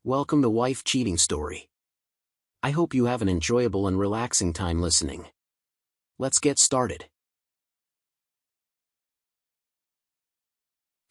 Welcome to Wife Cheating Story. I hope you have an enjoyable and relaxing time listening. Let's get started.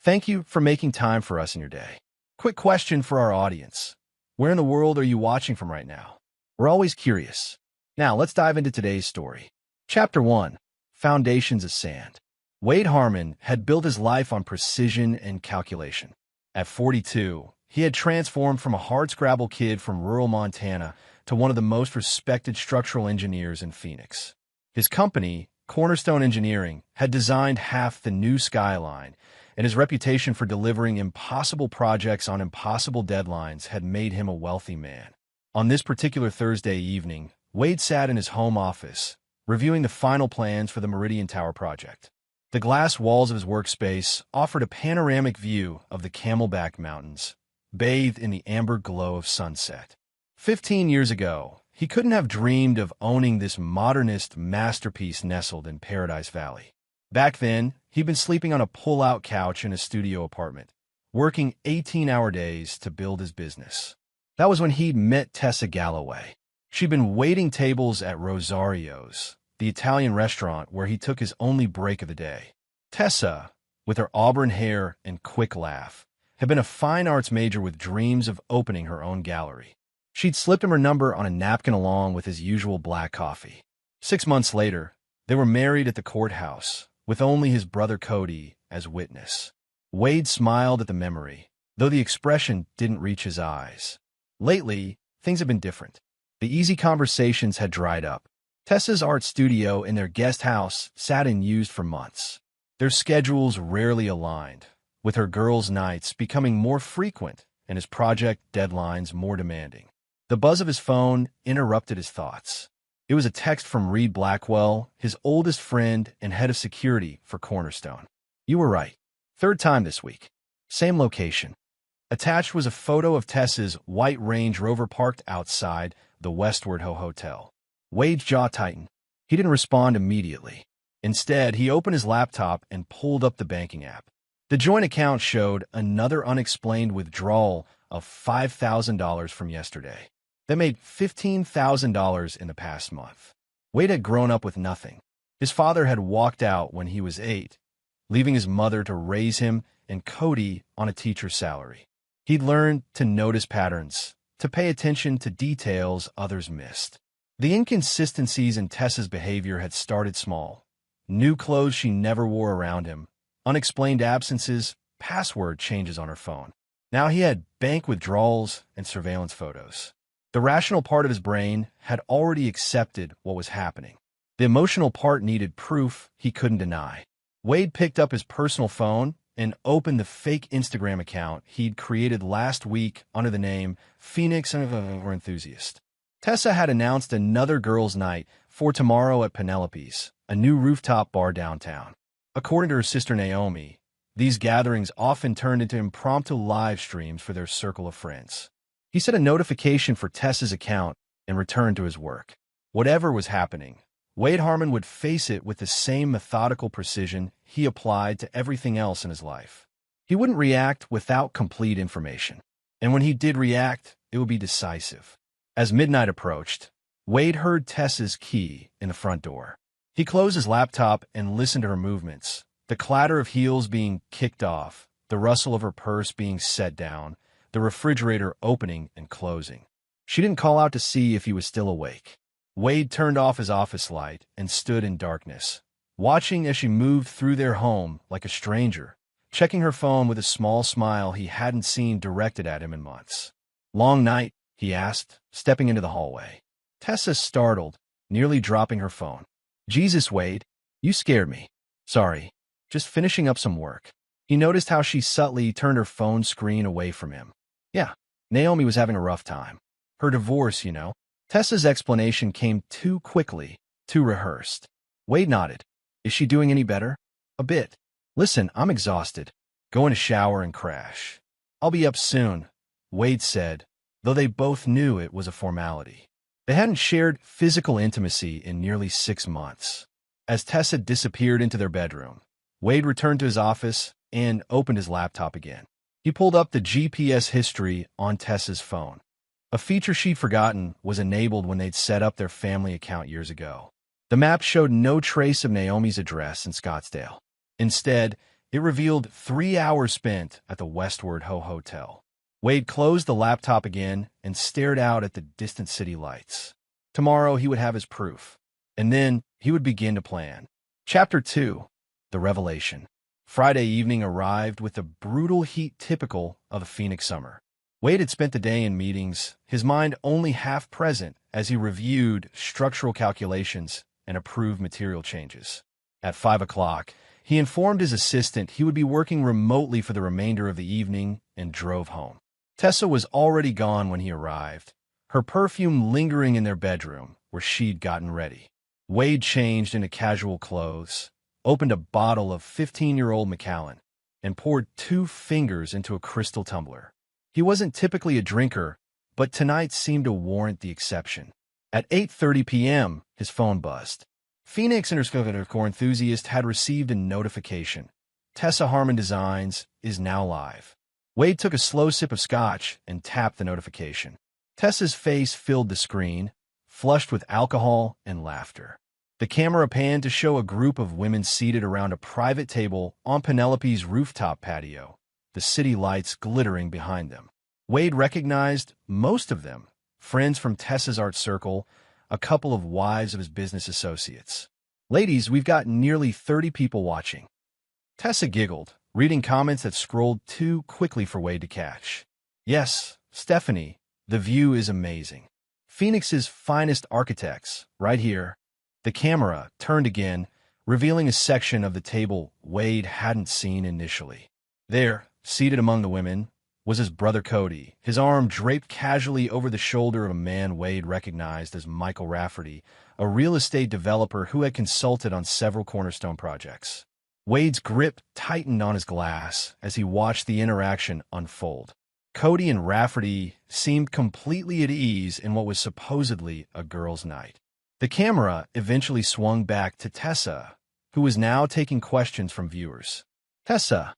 Thank you for making time for us in your day. Quick question for our audience. Where in the world are you watching from right now? We're always curious. Now, let's dive into today's story. Chapter 1. Foundations of Sand. Wade Harmon had built his life on precision and calculation. At 42, he had transformed from a hardscrabble kid from rural Montana to one of the most respected structural engineers in Phoenix. His company, Cornerstone Engineering, had designed half the new skyline, and his reputation for delivering impossible projects on impossible deadlines had made him a wealthy man. On this particular Thursday evening, Wade sat in his home office, reviewing the final plans for the Meridian Tower project. The glass walls of his workspace offered a panoramic view of the Camelback Mountains, bathed in the amber glow of sunset. 15 years ago, he couldn't have dreamed of owning this modernist masterpiece nestled in Paradise Valley. Back then, he'd been sleeping on a pull-out couch in a studio apartment, working 18-hour days to build his business. That was when he'd met Tessa Galloway. She'd been waiting tables at Rosario's, the Italian restaurant where he took his only break of the day. Tessa, with her auburn hair and quick laugh, had been a fine arts major with dreams of opening her own gallery. She'd slipped him her number on a napkin along with his usual black coffee. 6 months later, they were married at the courthouse, with only his brother Cody as witness. Wade smiled at the memory, though the expression didn't reach his eyes. Lately, things had been different. The easy conversations had dried up. Tessa's art studio in their guest house sat unused for months. Their schedules rarely aligned, with her girls' nights becoming more frequent and his project deadlines more demanding. The buzz of his phone interrupted his thoughts. It was a text from Reed Blackwell, his oldest friend and head of security for Cornerstone. "You were right. Third time this week. Same location." Attached was a photo of Tessa's white Range Rover parked outside the Westward Ho Hotel. Wade's jaw tightened. He didn't respond immediately. Instead, he opened his laptop and pulled up the banking app. The joint account showed another unexplained withdrawal of $5,000 from yesterday. That made $15,000 in the past month. Wade had grown up with nothing. His father had walked out when he was 8, leaving his mother to raise him and Cody on a teacher's salary. He'd learned to notice patterns, to pay attention to details others missed. The inconsistencies in Tessa's behavior had started small. New clothes she never wore around him, unexplained absences, password changes on her phone. Now he had bank withdrawals and surveillance photos. The rational part of his brain had already accepted what was happening. The emotional part needed proof he couldn't deny. Wade picked up his personal phone and opened the fake Instagram account he'd created last week under the name Phoenix Enthusiast. Tessa had announced another girls' night for tomorrow at Penelope's, a new rooftop bar downtown. According to her sister Naomi, these gatherings often turned into impromptu live streams for their circle of friends. He set a notification for Tessa's account and returned to his work. Whatever was happening, Wade Harmon would face it with the same methodical precision he applied to everything else in his life. He wouldn't react without complete information. And when he did react, it would be decisive. As midnight approached, Wade heard Tessa's key in the front door. He closed his laptop and listened to her movements, the clatter of heels being kicked off, the rustle of her purse being set down, the refrigerator opening and closing. She didn't call out to see if he was still awake. Wade turned off his office light and stood in darkness, watching as she moved through their home like a stranger, checking her phone with a small smile he hadn't seen directed at him in months. "Long night?" he asked, stepping into the hallway. Tessa startled, nearly dropping her phone. "Jesus, Wade, you scared me. Sorry, just finishing up some work." He noticed how she subtly turned her phone screen away from him. "Yeah, Naomi was having a rough time. Her divorce, you know." Tessa's explanation came too quickly, too rehearsed. Wade nodded. "Is she doing any better?" "A bit. Listen, I'm exhausted. Go in a shower and crash." "I'll be up soon," Wade said, though they both knew it was a formality. They hadn't shared physical intimacy in nearly 6 months. As Tessa disappeared into their bedroom, Wade returned to his office and opened his laptop again. He pulled up the GPS history on Tessa's phone. A feature she'd forgotten was enabled when they'd set up their family account years ago. The map showed no trace of Naomi's address in Scottsdale. Instead, it revealed 3 hours spent at the Westward Ho Hotel. Wade closed the laptop again and stared out at the distant city lights. Tomorrow he would have his proof, and then he would begin to plan. Chapter 2. The Revelation. Friday evening arrived with the brutal heat typical of the Phoenix summer. Wade had spent the day in meetings, his mind only half present as he reviewed structural calculations and approved material changes. At 5 o'clock, he informed his assistant he would be working remotely for the remainder of the evening and drove home. Tessa was already gone when he arrived, her perfume lingering in their bedroom where she'd gotten ready. Wade changed into casual clothes, opened a bottle of 15-year-old Macallan, and poured 2 fingers into a crystal tumbler. He wasn't typically a drinker, but tonight seemed to warrant the exception. At 8:30 p.m., his phone buzzed. Phoenix Core enthusiast had received a notification. Tessa Harmon Designs is now live. Wade took a slow sip of scotch and tapped the notification. Tessa's face filled the screen, flushed with alcohol and laughter. The camera panned to show a group of women seated around a private table on Penelope's rooftop patio, the city lights glittering behind them. Wade recognized most of them, friends from Tessa's art circle, a couple of wives of his business associates. "Ladies, we've got nearly 30 people watching." Tessa giggled, reading comments that scrolled too quickly for Wade to catch. "Yes, Stephanie, the view is amazing. Phoenix's finest architects, right here." The camera turned again, revealing a section of the table Wade hadn't seen initially. There, seated among the women, was his brother Cody, his arm draped casually over the shoulder of a man Wade recognized as Michael Rafferty, a real estate developer who had consulted on several cornerstone projects. Wade's grip tightened on his glass as he watched the interaction unfold. Cody and Rafferty seemed completely at ease in what was supposedly a girls' night. The camera eventually swung back to Tessa, who was now taking questions from viewers. "Tessa,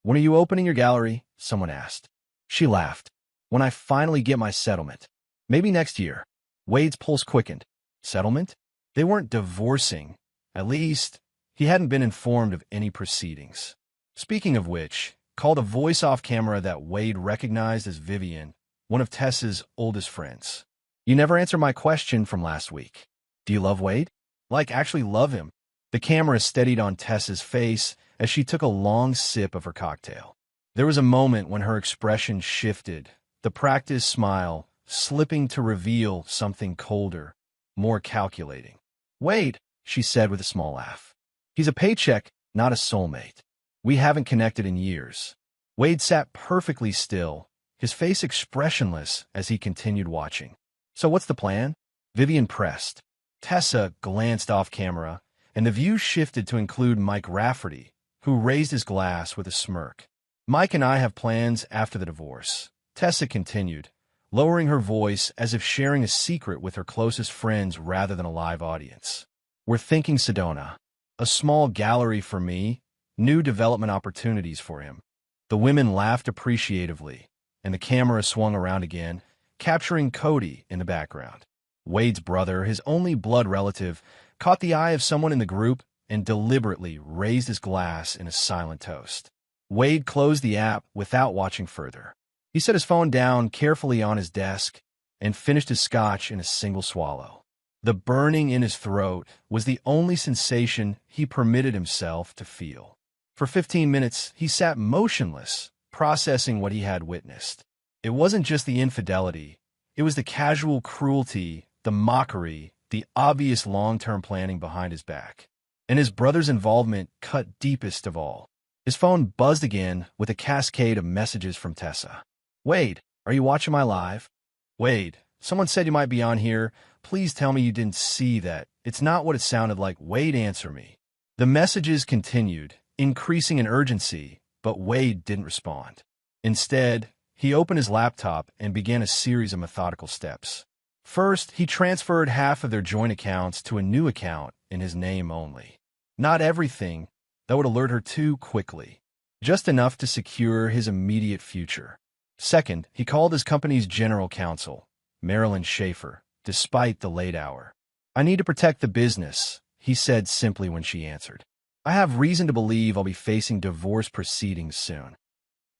when are you opening your gallery?" someone asked. She laughed. "When I finally get my settlement. Maybe next year." Wade's pulse quickened. Settlement? They weren't divorcing. At least, he hadn't been informed of any proceedings. Speaking of which, called a voice off camera that Wade recognized as Vivian, one of Tessa's oldest friends. "You never answered my question from last week. Do you love Wade? Like, actually love him?" The camera steadied on Tessa's face as she took a long sip of her cocktail. There was a moment when her expression shifted, the practiced smile slipping to reveal something colder, more calculating. "Wade," she said with a small laugh. "He's a paycheck, not a soulmate. We haven't connected in years." Wade sat perfectly still, his face expressionless as he continued watching. "So what's the plan?" Vivian pressed. Tessa glanced off camera, and the view shifted to include Mike Rafferty, who raised his glass with a smirk. "Mike and I have plans after the divorce," Tessa continued, lowering her voice as if sharing a secret with her closest friends rather than a live audience. "We're thinking Sedona. A small gallery for me, new development opportunities for him." The women laughed appreciatively, and the camera swung around again, capturing Cody in the background. Wade's brother, his only blood relative, caught the eye of someone in the group and deliberately raised his glass in a silent toast. Wade closed the app without watching further. He set his phone down carefully on his desk and finished his scotch in a single swallow. The burning in his throat was the only sensation he permitted himself to feel. For 15 minutes, he sat motionless, processing what he had witnessed. It wasn't just the infidelity. It was the casual cruelty, the mockery, the obvious long-term planning behind his back. And his brother's involvement cut deepest of all. His phone buzzed again with a cascade of messages from Tessa. "Wade, are you watching my live?" "Wade, someone said you might be on here. Please tell me you didn't see that. It's not what it sounded like. Wade, answer me." The messages continued, increasing in urgency, but Wade didn't respond. Instead, he opened his laptop and began a series of methodical steps. First, he transferred half of their joint accounts to a new account in his name only. Not everything, that would alert her too quickly. just enough to secure his immediate future. Second, he called his company's general counsel, Marilyn Schaefer, despite the late hour. "I need to protect the business," he said simply when she answered. "I have reason to believe I'll be facing divorce proceedings soon."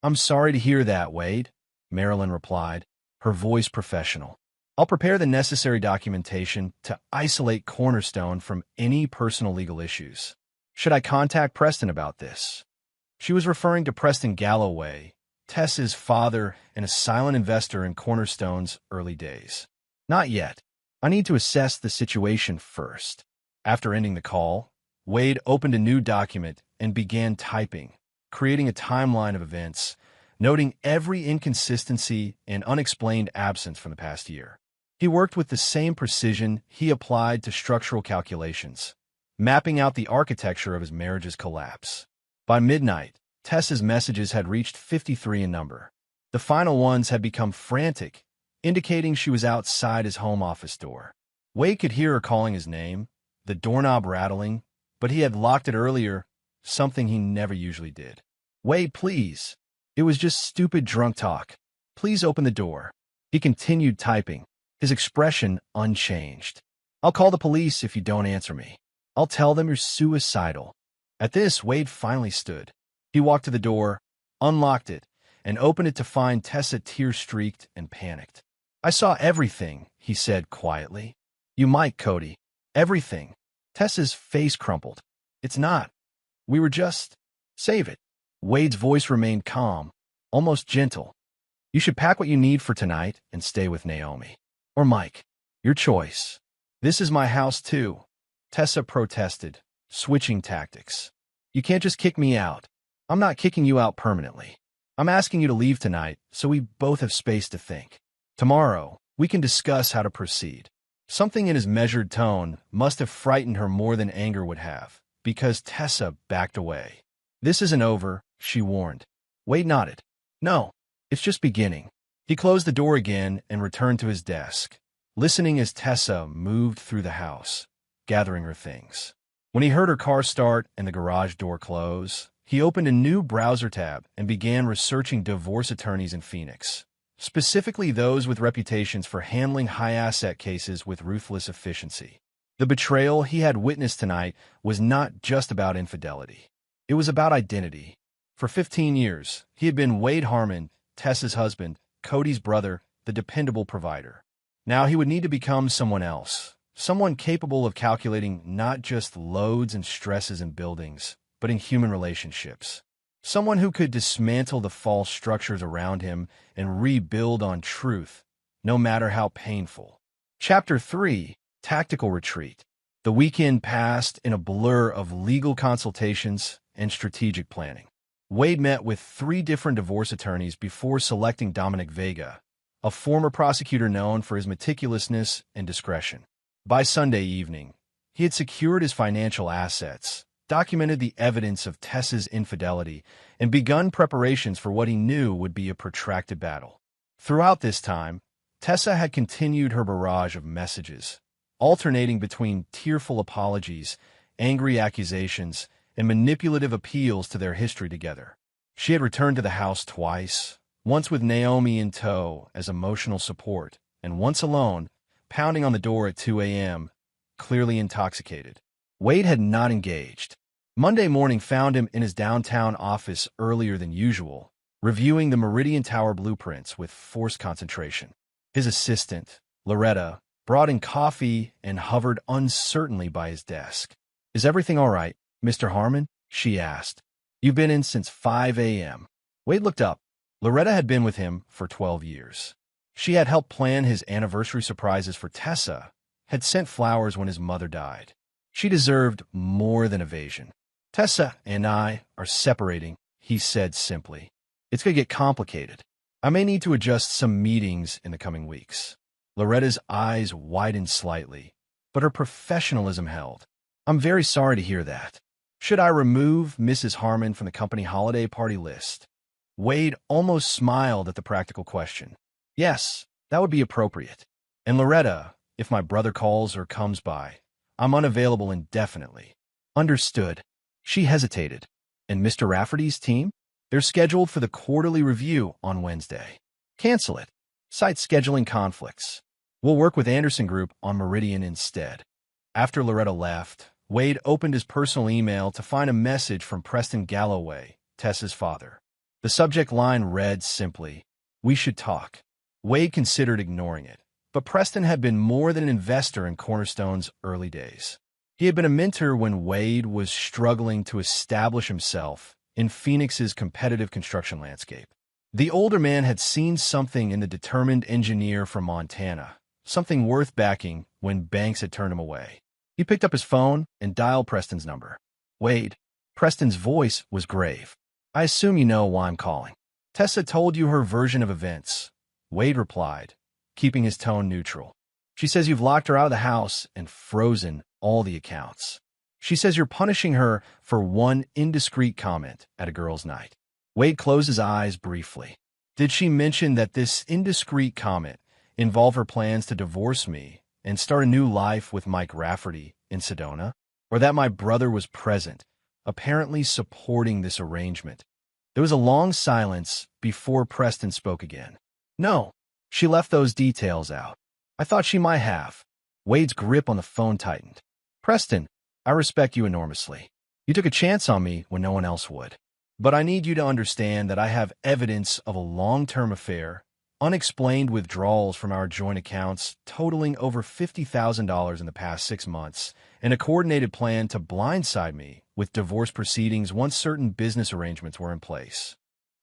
"I'm sorry to hear that, Wade," Marilyn replied, her voice professional. "I'll prepare the necessary documentation to isolate Cornerstone from any personal legal issues. Should I contact Preston about this?" She was referring to Preston Galloway, Tess's father and a silent investor in Cornerstone's early days. "Not yet. I need to assess the situation first." After ending the call, Wade opened a new document and began typing, creating a timeline of events, noting every inconsistency and unexplained absence from the past year. He worked with the same precision he applied to structural calculations, mapping out the architecture of his marriage's collapse. By midnight, Tess's messages had reached 53 in number. The final ones had become frantic, indicating she was outside his home office door. Wade could hear her calling his name, the doorknob rattling, but he had locked it earlier, something he never usually did. "Wade, please. It was just stupid drunk talk. Please open the door." He continued typing, his expression unchanged. "I'll call the police if you don't answer me. I'll tell them you're suicidal." At this, Wade finally stood. He walked to the door, unlocked it, and opened it to find Tessa tear-streaked and panicked. "I saw everything," he said quietly. "You might, Cody. Everything." Tessa's face crumpled. "It's not. We were just... Save it." Wade's voice remained calm, almost gentle. "You should pack what you need for tonight and stay with Naomi. Or Mike. Your choice." "This is my house, too," Tessa protested, switching tactics. "You can't just kick me out. I'm not kicking you out permanently. I'm asking you to leave tonight so we both have space to think. Tomorrow, we can discuss how to proceed." Something in his measured tone must have frightened her more than anger would have, because Tessa backed away. "This isn't over," she warned. Wade nodded. "No, it's just beginning." He closed the door again and returned to his desk, listening as Tessa moved through the house, gathering her things. When he heard her car start and the garage door close, he opened a new browser tab and began researching divorce attorneys in Phoenix, specifically those with reputations for handling high-asset cases with ruthless efficiency. The betrayal he had witnessed tonight was not just about infidelity. It was about identity. For 15 years, he had been Wade Harmon, Tessa's husband, Cody's brother, the dependable provider. Now he would need to become someone else, someone capable of calculating not just loads and stresses in buildings, but in human relationships. Someone who could dismantle the false structures around him and rebuild on truth, no matter how painful. Chapter 3, Tactical Retreat. The weekend passed in a blur of legal consultations and strategic planning. Wade met with 3 different divorce attorneys before selecting Dominic Vega, a former prosecutor known for his meticulousness and discretion. By Sunday evening, he had secured his financial assets, documented the evidence of Tessa's infidelity, and begun preparations for what he knew would be a protracted battle. Throughout this time, Tessa had continued her barrage of messages, alternating between tearful apologies, angry accusations, and manipulative appeals to their history together. She had returned to the house twice, once with Naomi in tow as emotional support, and once alone, pounding on the door at 2 a.m., clearly intoxicated. Wade had not engaged. Monday morning found him in his downtown office earlier than usual, reviewing the Meridian Tower blueprints with forced concentration. His assistant, Loretta, brought in coffee and hovered uncertainly by his desk. "Is everything all right, Mr. Harmon?" she asked. "You've been in since 5 a.m. Wade looked up. Loretta had been with him for 12 years. She had helped plan his anniversary surprises for Tessa, had sent flowers when his mother died. She deserved more than evasion. "Tessa and I are separating," he said simply. "It's going to get complicated. I may need to adjust some meetings in the coming weeks." Loretta's eyes widened slightly, but her professionalism held. "I'm very sorry to hear that. Should I remove Mrs. Harmon from the company holiday party list?" Wade almost smiled at the practical question. "Yes, that would be appropriate. And Loretta, if my brother calls or comes by, I'm unavailable indefinitely." "Understood." She hesitated. "And Mr. Rafferty's team?" They're scheduled for the quarterly review on Wednesday. Cancel it. Cite scheduling conflicts. We'll work with Anderson Group on Meridian instead. After Loretta left, Wade opened his personal email to find a message from Preston Galloway, Tessa's father. The subject line read simply, "We should talk." Wade considered ignoring it, but Preston had been more than an investor in Cornerstone's early days. He had been a mentor when Wade was struggling to establish himself in Phoenix's competitive construction landscape. The older man had seen something in the determined engineer from Montana, something worth backing when banks had turned him away. He picked up his phone and dialed Preston's number. "Wade." Preston's voice was grave. "I assume you know why I'm calling." "Tessa told you her version of events," Wade replied, keeping his tone neutral. "She says you've locked her out of the house and frozen all the accounts. She says you're punishing her for one indiscreet comment at a girls' night." Wade closed his eyes briefly. "Did she mention that this indiscreet comment involved her plans to divorce me and start a new life with Mike Rafferty in Sedona? Or that my brother was present, apparently supporting this arrangement?" There was a long silence before Preston spoke again. "No, she left those details out. I thought she might have." Wade's grip on the phone tightened. "Preston, I respect you enormously. You took a chance on me when no one else would. But I need you to understand that I have evidence of a long-term affair, unexplained withdrawals from our joint accounts totaling over $50,000 in the past 6 months, and a coordinated plan to blindside me with divorce proceedings once certain business arrangements were in place."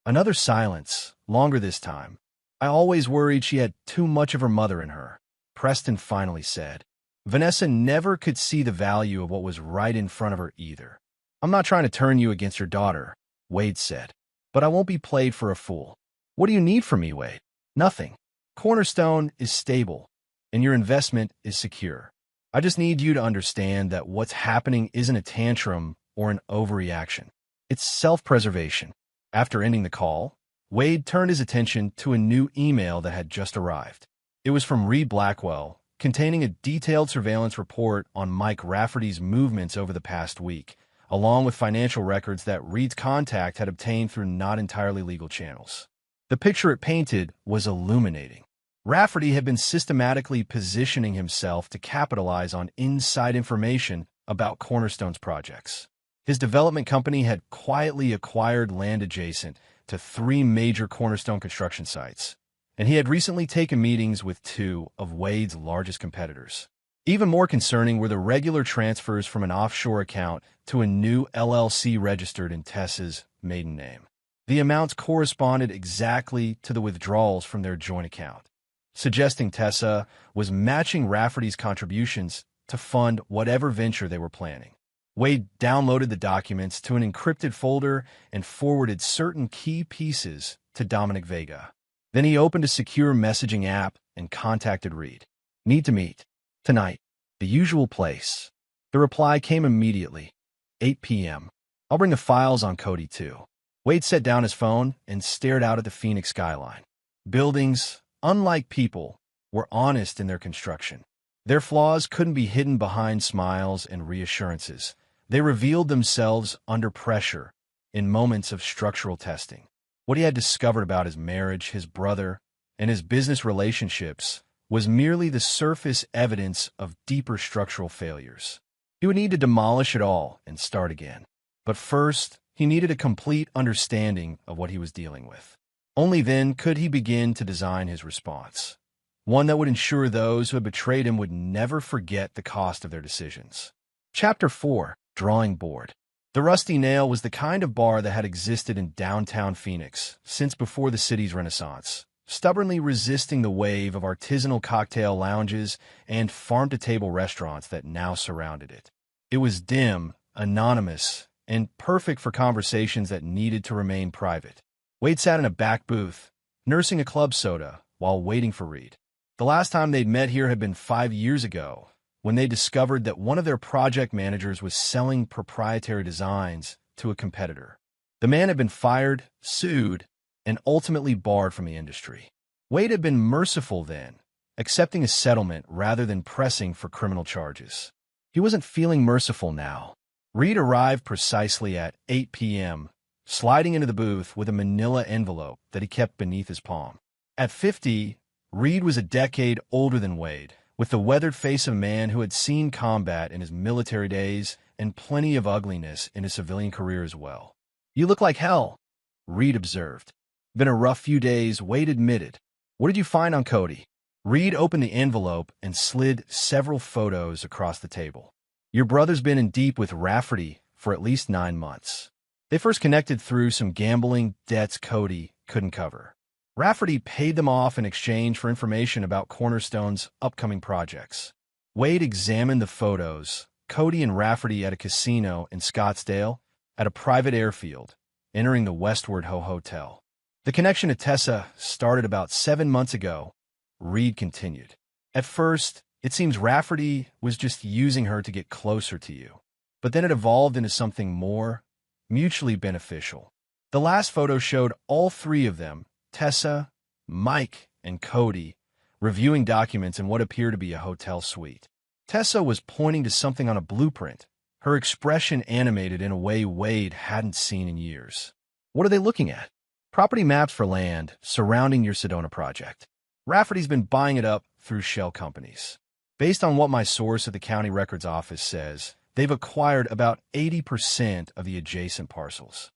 Another silence, longer this time. "I always worried she had too much of her mother in her," Preston finally said. "Vanessa never could see the value of what was right in front of her either." "I'm not trying to turn you against your daughter," Wade said, "but I won't be played for a fool." "What do you need from me, Wade?" "Nothing. Cornerstone is stable, and your investment is secure. I just need you to understand that what's happening isn't a tantrum or an overreaction. It's self-preservation." After ending the call, Wade turned his attention to a new email that had just arrived. It was from Reed Blackwell, containing a detailed surveillance report on Mike Rafferty's movements over the past week, along with financial records that Reed's contact had obtained through not entirely legal channels. The picture it painted was illuminating. Rafferty had been systematically positioning himself to capitalize on inside information about Cornerstone's projects. His development company had quietly acquired land adjacent to 3 major Cornerstone construction sites, and he had recently taken meetings with 2 of Wade's largest competitors. Even more concerning were the regular transfers from an offshore account to a new LLC registered in Tessa's maiden name. The amounts corresponded exactly to the withdrawals from their joint account, suggesting Tessa was matching Rafferty's contributions to fund whatever venture they were planning. Wade downloaded the documents to an encrypted folder and forwarded certain key pieces to Dominic Vega. Then he opened a secure messaging app and contacted Reed. "Need to meet. Tonight. The usual place." The reply came immediately. 8 p.m. "I'll bring the files on Cody too." Wade set down his phone and stared out at the Phoenix skyline. Buildings, unlike people, were honest in their construction. Their flaws couldn't be hidden behind smiles and reassurances. They revealed themselves under pressure in moments of structural testing. What he had discovered about his marriage, his brother, and his business relationships was merely the surface evidence of deeper structural failures. He would need to demolish it all and start again. But first, he needed a complete understanding of what he was dealing with. Only then could he begin to design his response, one that would ensure those who had betrayed him would never forget the cost of their decisions. Chapter 4: Drawing Board. The Rusty Nail was the kind of bar that had existed in downtown Phoenix since before the city's Renaissance, stubbornly resisting the wave of artisanal cocktail lounges and farm-to-table restaurants that now surrounded it. It was dim, anonymous, and perfect for conversations that needed to remain private. Wade sat in a back booth, nursing a club soda while waiting for Reed. The last time they'd met here had been 5 years ago, when they discovered that one of their project managers was selling proprietary designs to a competitor. The man had been fired, sued, and ultimately barred from the industry. Wade had been merciful then, accepting a settlement rather than pressing for criminal charges. He wasn't feeling merciful now. Reed arrived precisely at 8 p.m., sliding into the booth with a manila envelope that he kept beneath his palm. At 50, Reed was a decade older than Wade, with the weathered face of a man who had seen combat in his military days and plenty of ugliness in his civilian career as well. "You look like hell," Reed observed. "Been a rough few days," Wade admitted. "What did you find on Cody?" Reed opened the envelope and slid several photos across the table. "Your brother's been in deep with Rafferty for at least 9 months. They first connected through some gambling debts Cody couldn't cover. Rafferty paid them off in exchange for information about Cornerstone's upcoming projects." Wade examined the photos. Cody and Rafferty at a casino in Scottsdale, at a private airfield, entering the Westward Ho Hotel. "The connection to Tessa started about 7 months ago," Reed continued. "At first, it seems Rafferty was just using her to get closer to you. But then it evolved into something more, mutually beneficial. The last photo showed all three of them, Tessa, Mike, and Cody, reviewing documents in what appeared to be a hotel suite. Tessa was pointing to something on a blueprint, her expression animated in a way Wade hadn't seen in years. "What are they looking at?" "Property maps for land surrounding your Sedona project. Rafferty's been buying it up through shell companies. Based on what my source at the county records office says, they've acquired about 80% of the adjacent parcels."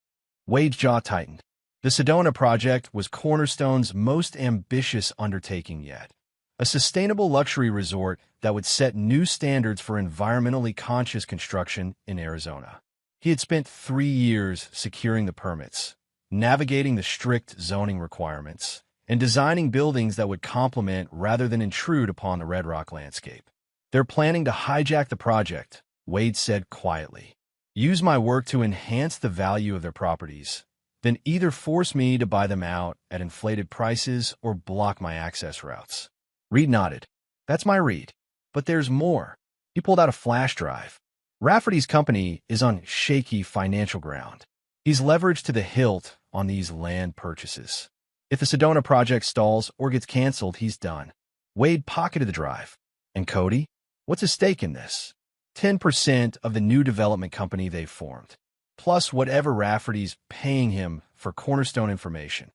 Wade's jaw tightened. The Sedona project was Cornerstone's most ambitious undertaking yet. A sustainable luxury resort that would set new standards for environmentally conscious construction in Arizona. He had spent 3 years securing the permits, navigating the strict zoning requirements, and designing buildings that would complement rather than intrude upon the Red Rock landscape. "They're planning to hijack the project," Wade said quietly. "Use my work to enhance the value of their properties, then either force me to buy them out at inflated prices or block my access routes." Reed nodded. "That's my read. But there's more." He pulled out a flash drive. "Rafferty's company is on shaky financial ground. He's leveraged to the hilt on these land purchases. If the Sedona project stalls or gets canceled, he's done." Wade pocketed the drive. "And Cody? What's his stake in this?" 10% of the new development company they've formed, plus whatever Rafferty's paying him for Cornerstone information."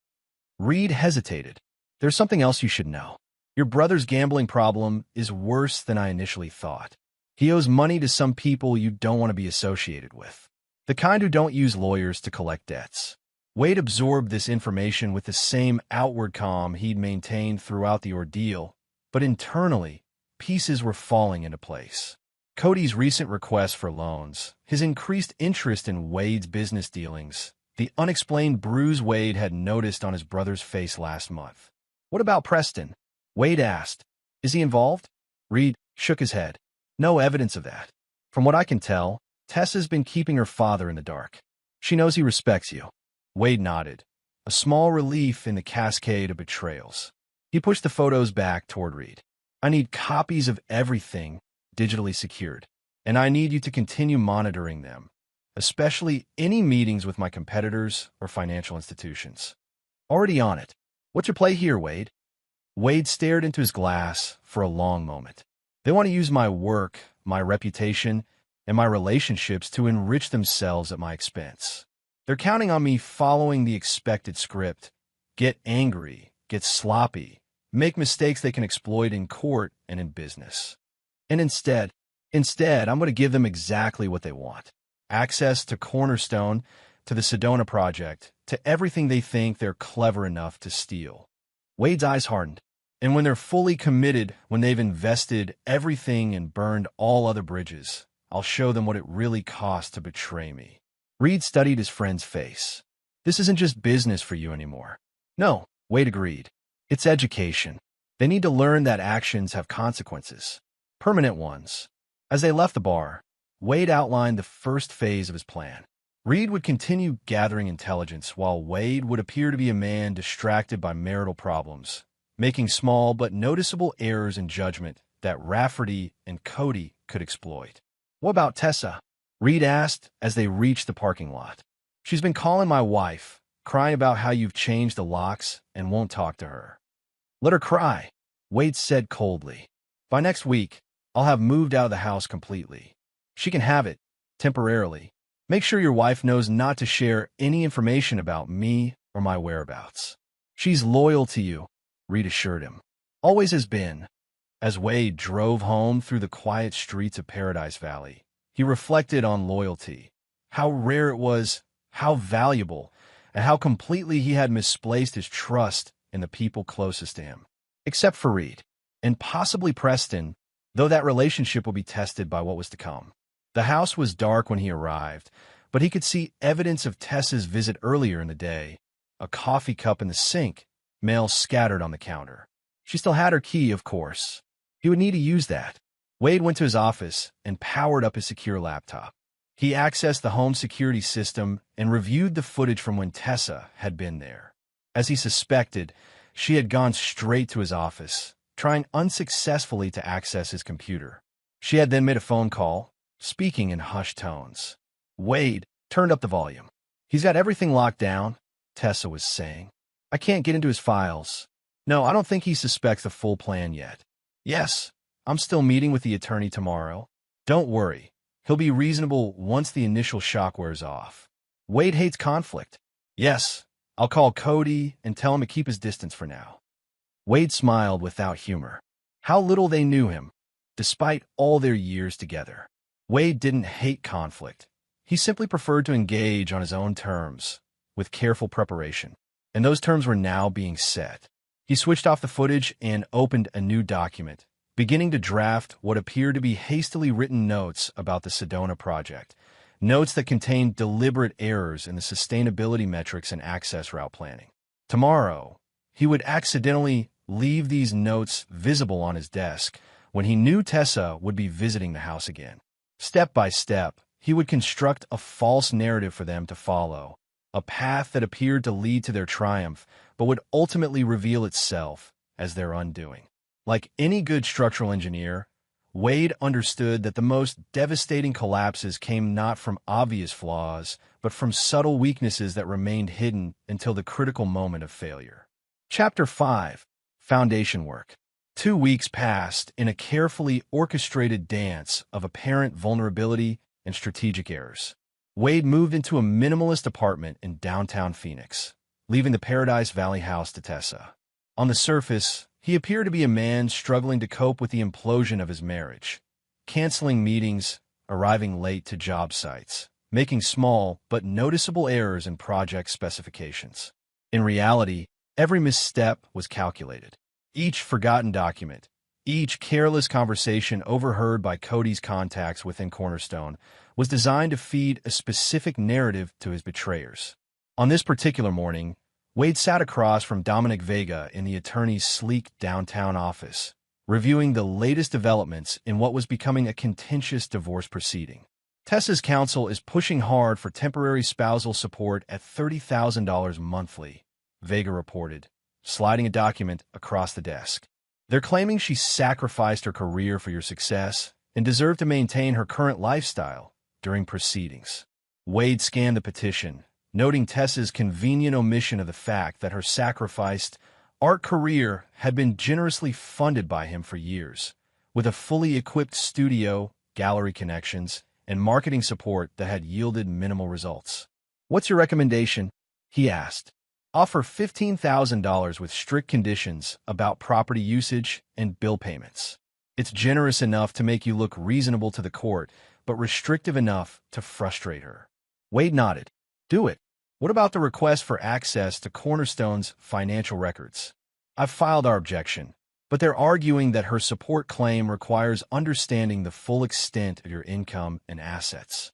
Reed hesitated. "There's something else you should know. Your brother's gambling problem is worse than I initially thought. He owes money to some people you don't want to be associated with, the kind who don't use lawyers to collect debts." Wade absorbed this information with the same outward calm he'd maintained throughout the ordeal, but internally, pieces were falling into place. Cody's recent request for loans, his increased interest in Wade's business dealings, the unexplained bruise Wade had noticed on his brother's face last month. "What about Preston?" Wade asked. "Is he involved?" Reed shook his head. "No evidence of that. From what I can tell, Tessa's been keeping her father in the dark. She knows he respects you." Wade nodded, a small relief in the cascade of betrayals. He pushed the photos back toward Reed. "I need copies of everything digitally secured, and I need you to continue monitoring them, especially any meetings with my competitors or financial institutions." "Already on it. What's your play here, Wade?" Wade stared into his glass for a long moment. "They want to use my work, my reputation, and my relationships to enrich themselves at my expense. They're counting on me following the expected script: get angry, get sloppy, make mistakes they can exploit in court and in business. And instead, I'm going to give them exactly what they want: access to Cornerstone, to the Sedona project, to everything they think they're clever enough to steal." Wade's eyes hardened. "And when they're fully committed, when they've invested everything and burned all other bridges, I'll show them what it really costs to betray me." Reed studied his friend's face. "This isn't just business for you anymore." "No," Wade agreed. "It's education. They need to learn that actions have consequences, permanent ones." As they left the bar, Wade outlined the first phase of his plan. Reed would continue gathering intelligence while Wade would appear to be a man distracted by marital problems, making small but noticeable errors in judgment that Rafferty and Cody could exploit. "What about Tessa?" Reed asked as they reached the parking lot. "She's been calling my wife, crying about how you've changed the locks and won't talk to her." "Let her cry," Wade said coldly. "By next week, I'll have moved out of the house completely. She can have it, temporarily, Make sure your wife knows not to share any information about me or my whereabouts. She's loyal to you, Reed assured him. Always has been. As Wade drove home through the quiet streets of Paradise Valley, he reflected on loyalty, how rare it was, how valuable, and how completely he had misplaced his trust in the people closest to him. Except for Reed, and possibly Preston, though that relationship would be tested by what was to come. The house was dark when he arrived, but he could see evidence of Tessa's visit earlier in the day, a coffee cup in the sink, mail scattered on the counter. She still had her key, of course. He would need to use that. Wade went to his office and powered up his secure laptop. He accessed the home security system and reviewed the footage from when Tessa had been there. As he suspected, she had gone straight to his office, trying unsuccessfully to access his computer. She had then made a phone call, speaking in hushed tones. Wade turned up the volume. He's got everything locked down, Tessa was saying. I can't get into his files. No, I don't think he suspects the full plan yet. Yes, I'm still meeting with the attorney tomorrow. Don't worry. He'll be reasonable once the initial shock wears off. Wade hates conflict. Yes, I'll call Cody and tell him to keep his distance for now. Wade smiled without humor. How little they knew him, despite all their years together. Wade didn't hate conflict. He simply preferred to engage on his own terms, with careful preparation. And those terms were now being set. He switched off the footage and opened a new document, beginning to draft what appeared to be hastily written notes about the Sedona project, notes that contained deliberate errors in the sustainability metrics and access route planning. Tomorrow, he would accidentally leave these notes visible on his desk when he knew Tessa would be visiting the house again. Step by step, he would construct a false narrative for them to follow, a path that appeared to lead to their triumph, but would ultimately reveal itself as their undoing. Like any good structural engineer, Wade understood that the most devastating collapses came not from obvious flaws, but from subtle weaknesses that remained hidden until the critical moment of failure. Chapter 5. Foundation Work. 2 weeks passed in a carefully orchestrated dance of apparent vulnerability and strategic errors. Wade moved into a minimalist apartment in downtown Phoenix, leaving the Paradise Valley house to Tessa. On the surface, he appeared to be a man struggling to cope with the implosion of his marriage, canceling meetings, arriving late to job sites, making small but noticeable errors in project specifications. In reality, every misstep was calculated. Each forgotten document, each careless conversation overheard by Cody's contacts within Cornerstone was designed to feed a specific narrative to his betrayers. On this particular morning, Wade sat across from Dominic Vega in the attorney's sleek downtown office, reviewing the latest developments in what was becoming a contentious divorce proceeding. Tessa's counsel is pushing hard for temporary spousal support at $30,000 monthly, Vega reported, sliding a document across the desk. They're claiming she sacrificed her career for your success and deserved to maintain her current lifestyle during proceedings. Wade scanned the petition, noting Tessa's convenient omission of the fact that her sacrificed art career had been generously funded by him for years, with a fully equipped studio, gallery connections, and marketing support that had yielded minimal results. What's your recommendation? He asked. Offer $15,000 with strict conditions about property usage and bill payments. It's generous enough to make you look reasonable to the court, but restrictive enough to frustrate her. Wade nodded. Do it. What about the request for access to Cornerstone's financial records? I've filed our objection, but they're arguing that her support claim requires understanding the full extent of your income and assets.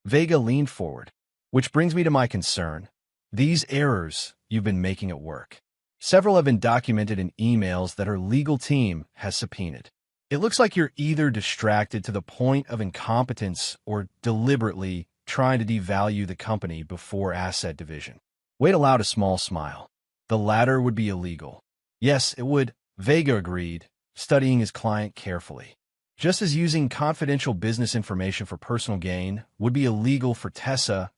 Vega leaned forward. Which brings me to my concern. These errors you've been making at work. Several have been documented in emails that her legal team has subpoenaed. It looks like you're either distracted to the point of incompetence or deliberately trying to devalue the company before asset division. Wade allowed a small smile. The latter would be illegal. Yes, it would, Vega agreed, studying his client carefully. Just as using confidential business information for personal gain would be illegal for Tessa,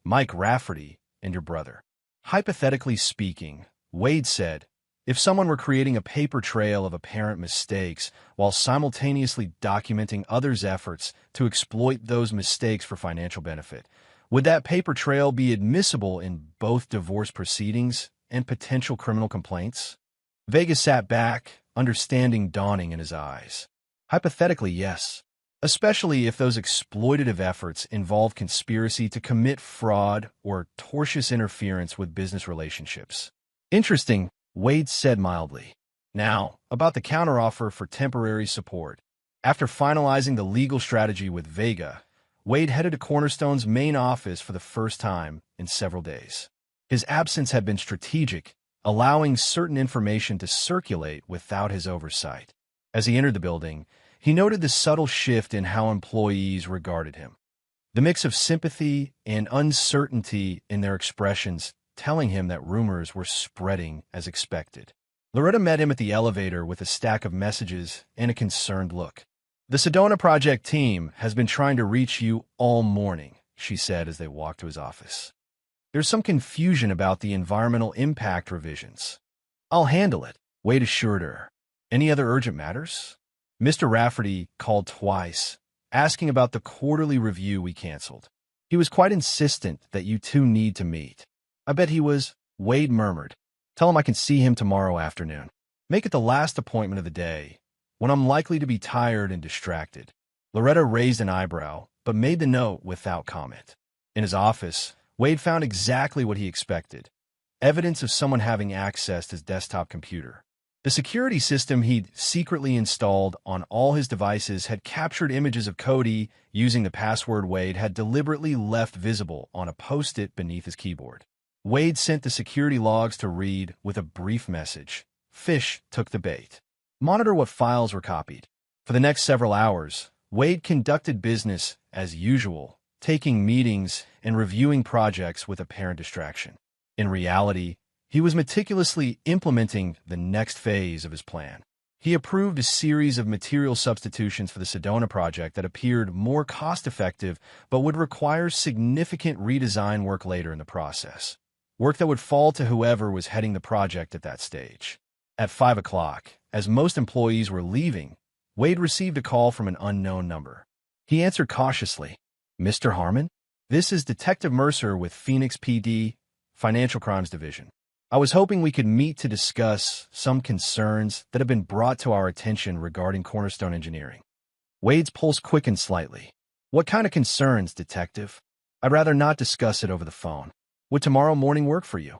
Mike Rafferty, and your brother. Hypothetically speaking, Wade said, if someone were creating a paper trail of apparent mistakes while simultaneously documenting others' efforts to exploit those mistakes for financial benefit, Would that paper trail be admissible in both divorce proceedings and potential criminal complaints? Vega sat back, understanding dawning in his eyes. Hypothetically, yes. Especially if those exploitative efforts involve conspiracy to commit fraud or tortious interference with business relationships. Interesting, Wade said mildly. Now, about the counteroffer for temporary support. After finalizing the legal strategy with Vega, Wade headed to Cornerstone's main office for the first time in several days. His absence had been strategic, allowing certain information to circulate without his oversight. As he entered the building, he noted the subtle shift in how employees regarded him. The mix of sympathy and uncertainty in their expressions telling him that rumors were spreading as expected. Loretta met him at the elevator with a stack of messages and a concerned look. "The Sedona Project team has been trying to reach you all morning," she said as they walked to his office. "There's some confusion about the environmental impact revisions." "I'll handle it," Wade assured her. "Any other urgent matters?" Mr. Rafferty called twice, asking about the quarterly review we canceled. "He was quite insistent that you two need to meet." "I bet he was," Wade murmured. "Tell him I can see him tomorrow afternoon. Make it the last appointment of the day, when I'm likely to be tired and distracted." Loretta raised an eyebrow, but made the note without comment. In his office, Wade found exactly what he expected: evidence of someone having access to his desktop computer. The security system he'd secretly installed on all his devices had captured images of Cody using the password Wade had deliberately left visible on a post-it beneath his keyboard. Wade sent the security logs to Reed with a brief message. Fish took the bait. Monitor what files were copied. For the next several hours, Wade conducted business as usual, taking meetings and reviewing projects with apparent distraction. In reality, he was meticulously implementing the next phase of his plan. He approved a series of material substitutions for the Sedona project that appeared more cost-effective but would require significant redesign work later in the process. Work that would fall to whoever was heading the project at that stage. At 5 o'clock, as most employees were leaving, Wade received a call from an unknown number. He answered cautiously. "Mr. Harmon? This is Detective Mercer with Phoenix PD, Financial Crimes Division. I was hoping we could meet to discuss some concerns that have been brought to our attention regarding Cornerstone Engineering." Wade's pulse quickened slightly. "What kind of concerns, Detective?" "I'd rather not discuss it over the phone. Would tomorrow morning work for you?"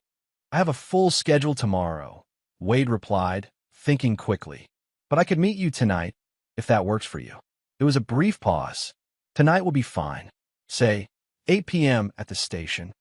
"I have a full schedule tomorrow," Wade replied, thinking quickly. "But I could meet you tonight, if that works for you." It was a brief pause. "Tonight will be fine. Say, 8 p.m. at the station."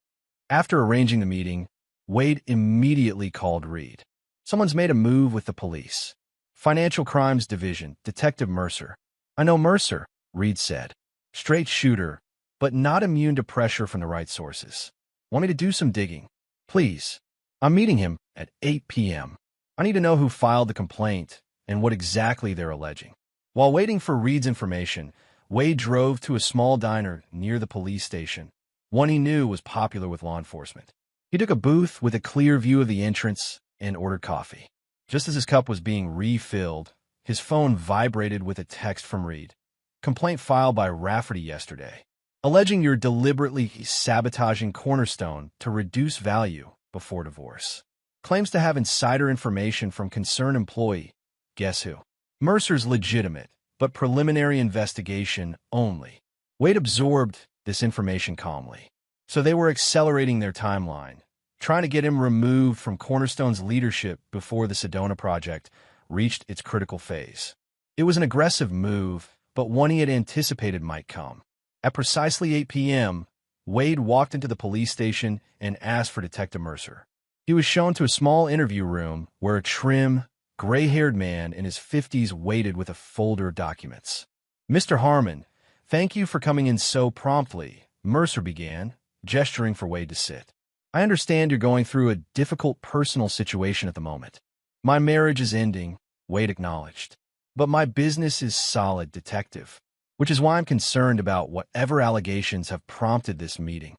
After arranging the meeting, Wade immediately called Reed. "Someone's made a move with the police. Financial Crimes Division, Detective Mercer." "I know Mercer," Reed said. "Straight shooter, but not immune to pressure from the right sources. Want me to do some digging?" "Please. I'm meeting him at 8 p.m. I need to know who filed the complaint and what exactly they're alleging." While waiting for Reed's information, Wade drove to a small diner near the police station, one he knew was popular with law enforcement. He took a booth with a clear view of the entrance and ordered coffee. Just as his cup was being refilled, his phone vibrated with a text from Reed. "Complaint filed by Rafferty yesterday, alleging you're deliberately sabotaging Cornerstone to reduce value before divorce. Claims to have insider information from concerned employee. Guess who? Mercer's legitimate, but preliminary investigation only." Wade absorbed this information calmly. So they were accelerating their timeline, trying to get him removed from Cornerstone's leadership before the Sedona project reached its critical phase. It was an aggressive move, but one he had anticipated might come. At precisely 8 p.m., Wade walked into the police station and asked for Detective Mercer. He was shown to a small interview room where a trim, gray-haired man in his 50s waited with a folder of documents. "Mr. Harmon, thank you for coming in so promptly," Mercer began, gesturing for Wade to sit. "I understand you're going through a difficult personal situation at the moment." "My marriage is ending," Wade acknowledged. "But my business is solid, Detective, which is why I'm concerned about whatever allegations have prompted this meeting."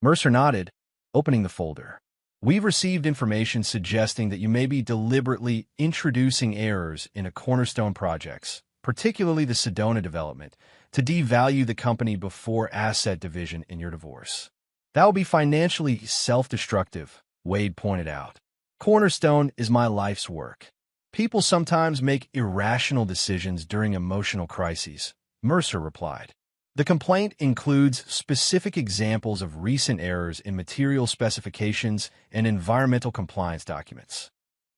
Mercer nodded, opening the folder. "We've received information suggesting that you may be deliberately introducing errors into Cornerstone projects, particularly the Sedona development, to devalue the company before asset division in your divorce. That will be financially self-destructive, Wade pointed out. Cornerstone is my life's work. People sometimes make irrational decisions during emotional crises, Mercer replied. The complaint includes specific examples of recent errors in material specifications and environmental compliance documents.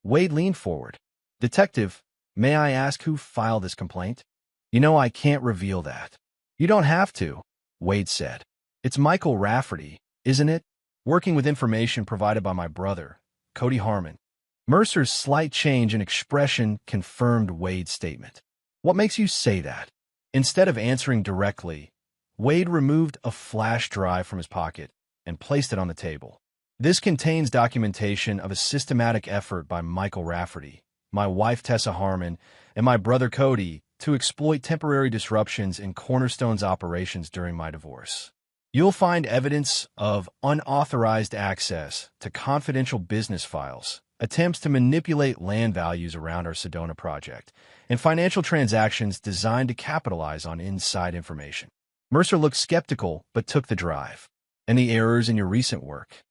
Wade leaned forward. Detective, may I ask who filed this complaint? You know I can't reveal that. You don't have to, Wade said. It's Michael Rafferty, isn't it? Working with information provided by my brother, Cody Harmon. Mercer's slight change in expression confirmed Wade's statement. What makes you say that? Instead of answering directly, Wade removed a flash drive from his pocket and placed it on the table. This contains documentation of a systematic effort by Michael Rafferty, my wife Tessa Harmon, and my brother Cody to exploit temporary disruptions in Cornerstone's operations during my divorce. You'll find evidence of unauthorized access to confidential business files, attempts to manipulate land values around our Sedona project, and financial transactions designed to capitalize on inside information. Mercer looked skeptical but took the drive. And the errors in your recent work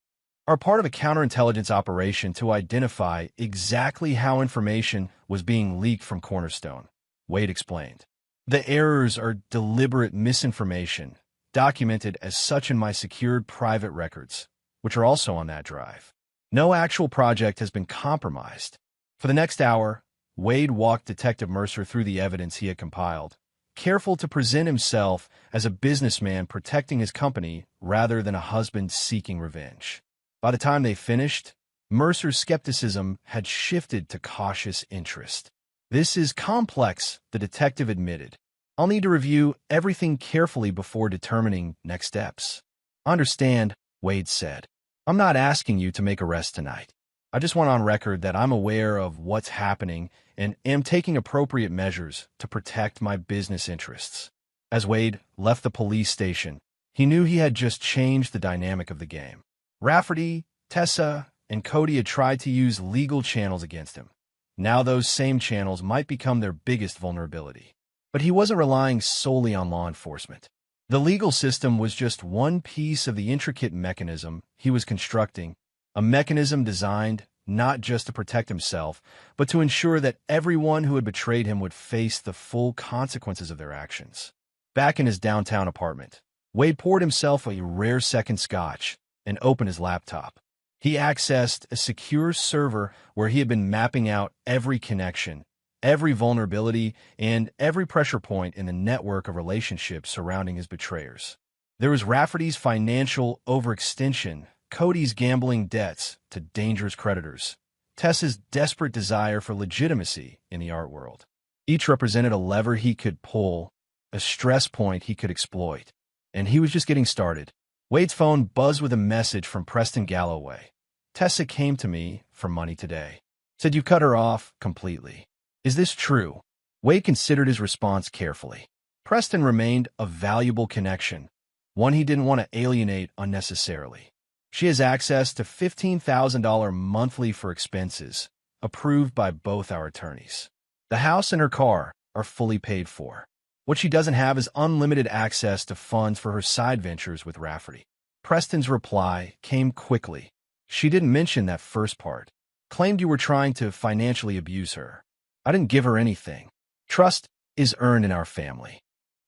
are part of a counterintelligence operation to identify exactly how information was being leaked from Cornerstone, Wade explained. The errors are deliberate misinformation, documented as such in my secured private records, which are also on that drive. No actual project has been compromised. For the next hour, Wade walked Detective Mercer through the evidence he had compiled, careful to present himself as a businessman protecting his company rather than a husband seeking revenge. By the time they finished, Mercer's skepticism had shifted to cautious interest. This is complex, the detective admitted. I'll need to review everything carefully before determining next steps. Understand, Wade said. I'm not asking you to make arrests tonight. I just want on record that I'm aware of what's happening and am taking appropriate measures to protect my business interests. As Wade left the police station, he knew he had just changed the dynamic of the game. Rafferty, Tessa, and Cody had tried to use legal channels against him. Now those same channels might become their biggest vulnerability. But he wasn't relying solely on law enforcement. The legal system was just one piece of the intricate mechanism he was constructing, a mechanism designed not just to protect himself, but to ensure that everyone who had betrayed him would face the full consequences of their actions. Back in his downtown apartment, Wade poured himself a rare second scotch and opened his laptop. He accessed a secure server where he had been mapping out every connection, every vulnerability, and every pressure point in the network of relationships surrounding his betrayers. There was Rafferty's financial overextension, Cody's gambling debts to dangerous creditors, Tessa's desperate desire for legitimacy in the art world. Each represented a lever he could pull, a stress point he could exploit. And he was just getting started. Wade's phone buzzed with a message from Preston Galloway. Tessa came to me for money today. Said you cut her off completely. Is this true? Wade considered his response carefully. Preston remained a valuable connection, one he didn't want to alienate unnecessarily. She has access to $15,000 monthly for expenses, approved by both our attorneys. The house and her car are fully paid for. What she doesn't have is unlimited access to funds for her side ventures with Rafferty. Preston's reply came quickly. She didn't mention that first part. Claimed you were trying to financially abuse her. I didn't give her anything. Trust is earned in our family.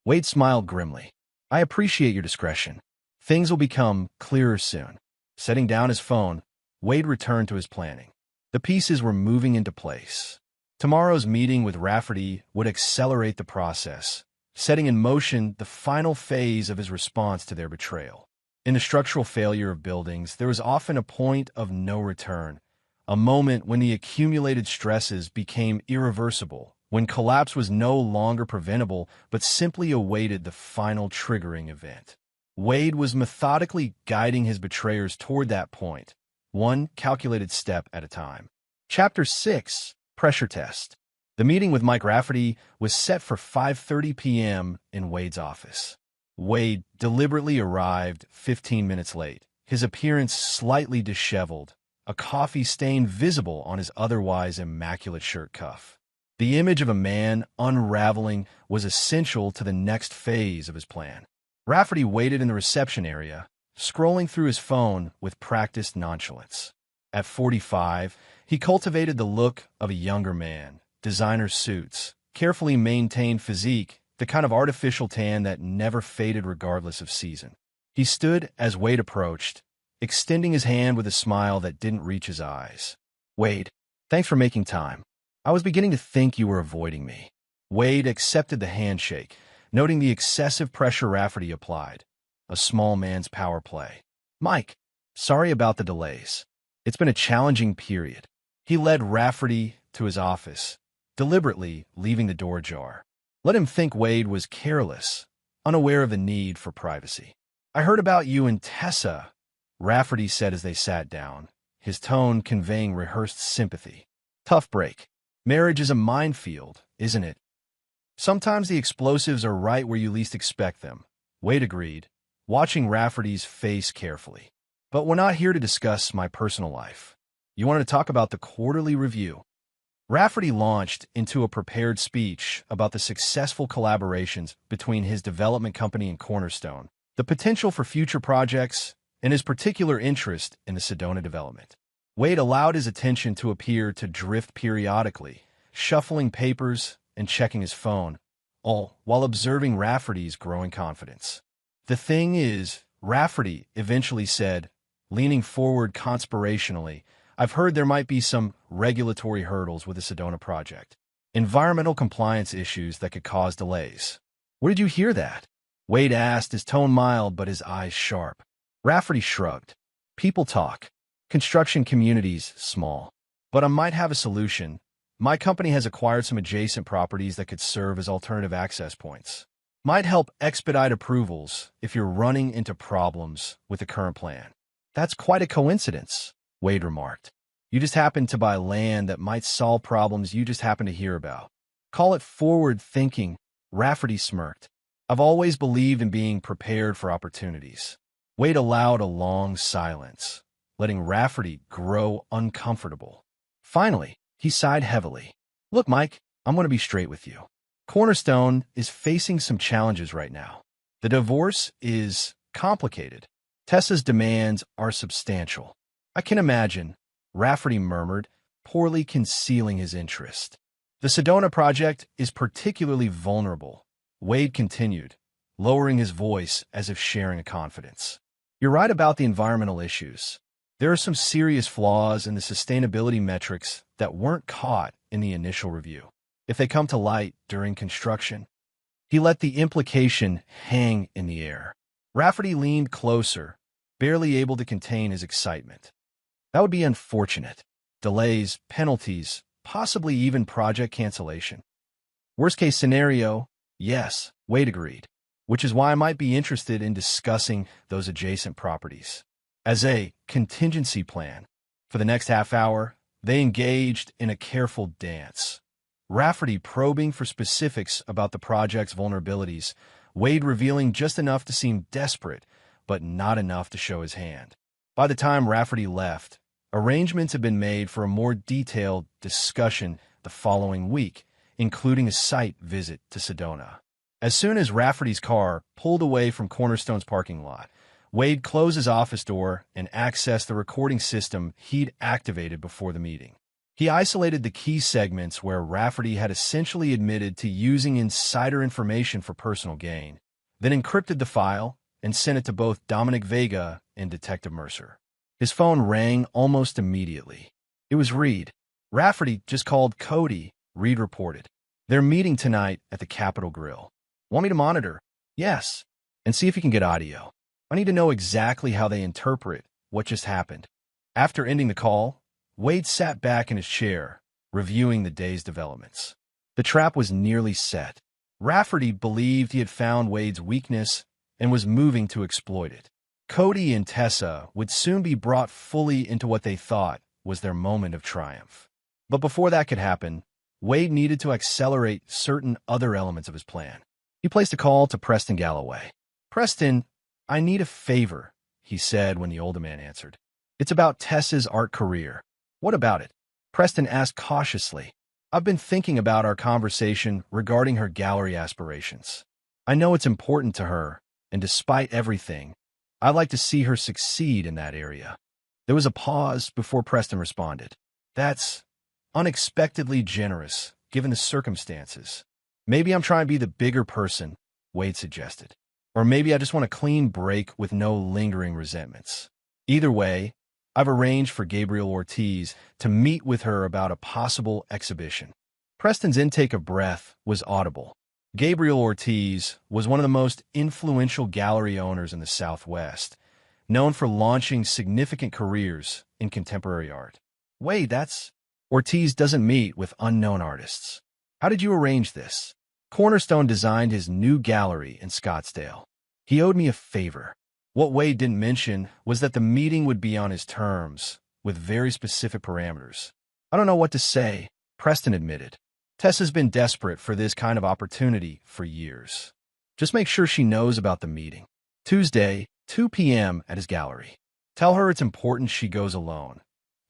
Wade smiled grimly. I appreciate your discretion. Things will become clearer soon. Setting down his phone, Wade returned to his planning. The pieces were moving into place. Tomorrow's meeting with Rafferty would accelerate the process, setting in motion the final phase of his response to their betrayal. In the structural failure of buildings, there was often a point of no return, a moment when the accumulated stresses became irreversible, when collapse was no longer preventable but simply awaited the final triggering event. Wade was methodically guiding his betrayers toward that point, one calculated step at a time. Chapter 6, Pressure Test. The meeting with Mike Rafferty was set for 5:30 p.m. in Wade's office. Wade deliberately arrived 15 minutes late, his appearance slightly disheveled, a coffee stain visible on his otherwise immaculate shirt cuff. The image of a man unraveling was essential to the next phase of his plan. Rafferty waited in the reception area, scrolling through his phone with practiced nonchalance. At 45, he cultivated the look of a younger man, designer suits, carefully maintained physique, the kind of artificial tan that never faded regardless of season. He stood as Wade approached, extending his hand with a smile that didn't reach his eyes. "Wade, thanks for making time. I was beginning to think you were avoiding me." Wade accepted the handshake, noting the excessive pressure Rafferty applied. A small man's power play. "Mike, sorry about the delays. It's been a challenging period." He led Rafferty to his office, deliberately leaving the door ajar. Let him think Wade was careless, unaware of the need for privacy. "I heard about you and Tessa," Rafferty said as they sat down, his tone conveying rehearsed sympathy. "Tough break. Marriage is a minefield, isn't it?" "Sometimes the explosives are right where you least expect them," Wade agreed, watching Rafferty's face carefully. "But we're not here to discuss my personal life. You wanted to talk about the quarterly review." Rafferty launched into a prepared speech about the successful collaborations between his development company and Cornerstone, the potential for future projects, and his particular interest in the Sedona development. Wade allowed his attention to appear to drift periodically, shuffling papers and checking his phone, all while observing Rafferty's growing confidence. "The thing is," Rafferty eventually said, leaning forward conspirationally, "I've heard there might be some regulatory hurdles with the Sedona project. Environmental compliance issues that could cause delays." "Where did you hear that?" Wade asked, his tone mild but his eyes sharp. Rafferty shrugged. "People talk. Construction communities small. But I might have a solution. My company has acquired some adjacent properties that could serve as alternative access points. Might help expedite approvals if you're running into problems with the current plan." "That's quite a coincidence," Wade remarked. "You just happen to buy land that might solve problems you just happen to hear about." "Call it forward thinking," Rafferty smirked. "I've always believed in being prepared for opportunities." Wade allowed a long silence, letting Rafferty grow uncomfortable. Finally, he sighed heavily. "Look, Mike, I'm going to be straight with you. Cornerstone is facing some challenges right now. The divorce is complicated. Tessa's demands are substantial." "I can imagine," Rafferty murmured, poorly concealing his interest. "The Sedona project is particularly vulnerable," Wade continued, lowering his voice as if sharing a confidence. "You're right about the environmental issues. There are some serious flaws in the sustainability metrics that weren't caught in the initial review. If they come to light during construction." He let the implication hang in the air. Rafferty leaned closer, barely able to contain his excitement. "That would be unfortunate. Delays, penalties, possibly even project cancellation." "Worst-case scenario, yes," Wade agreed, "which is why I might be interested in discussing those adjacent properties. As a contingency plan." For the next half hour, they engaged in a careful dance. Rafferty probing for specifics about the project's vulnerabilities, Wade revealing just enough to seem desperate, but not enough to show his hand. By the time Rafferty left, arrangements had been made for a more detailed discussion the following week, including a site visit to Sedona. As soon as Rafferty's car pulled away from Cornerstone's parking lot, Wade closed his office door and accessed the recording system he'd activated before the meeting. He isolated the key segments where Rafferty had essentially admitted to using insider information for personal gain, then encrypted the file and sent it to both Dominic Vega and Detective Mercer. His phone rang almost immediately. It was Reed. "Rafferty just called Cody," Reed reported. "They're meeting tonight at the Capitol Grill." "Want me to monitor?" "Yes, and see if you can get audio. I need to know exactly how they interpret what just happened." After ending the call, Wade sat back in his chair, reviewing the day's developments. The trap was nearly set. Rafferty believed he had found Wade's weakness and was moving to exploit it. Cody and Tessa would soon be brought fully into what they thought was their moment of triumph. But before that could happen, Wade needed to accelerate certain other elements of his plan. He placed a call to Preston Galloway. "Preston, I need a favor," he said when the older man answered. "It's about Tessa's art career." "What about it?" Preston asked cautiously. I've been thinking about our conversation regarding her gallery aspirations. I know it's important to her, and despite everything, I'd like to see her succeed in that area. There was a pause before Preston responded. That's unexpectedly generous, given the circumstances. Maybe I'm trying to be the bigger person, Wade suggested. Or maybe I just want a clean break with no lingering resentments. Either way, I've arranged for Gabriel Ortiz to meet with her about a possible exhibition. Preston's intake of breath was audible. Gabriel Ortiz was one of the most influential gallery owners in the Southwest, known for launching significant careers in contemporary art. Wait, Ortiz doesn't meet with unknown artists. How did you arrange this? Cornerstone designed his new gallery in Scottsdale. He owed me a favor. What Wade didn't mention was that the meeting would be on his terms, with very specific parameters. I don't know what to say, Preston admitted. Tessa's been desperate for this kind of opportunity for years. Just make sure she knows about the meeting. Tuesday, 2 p.m. at his gallery. Tell her it's important she goes alone.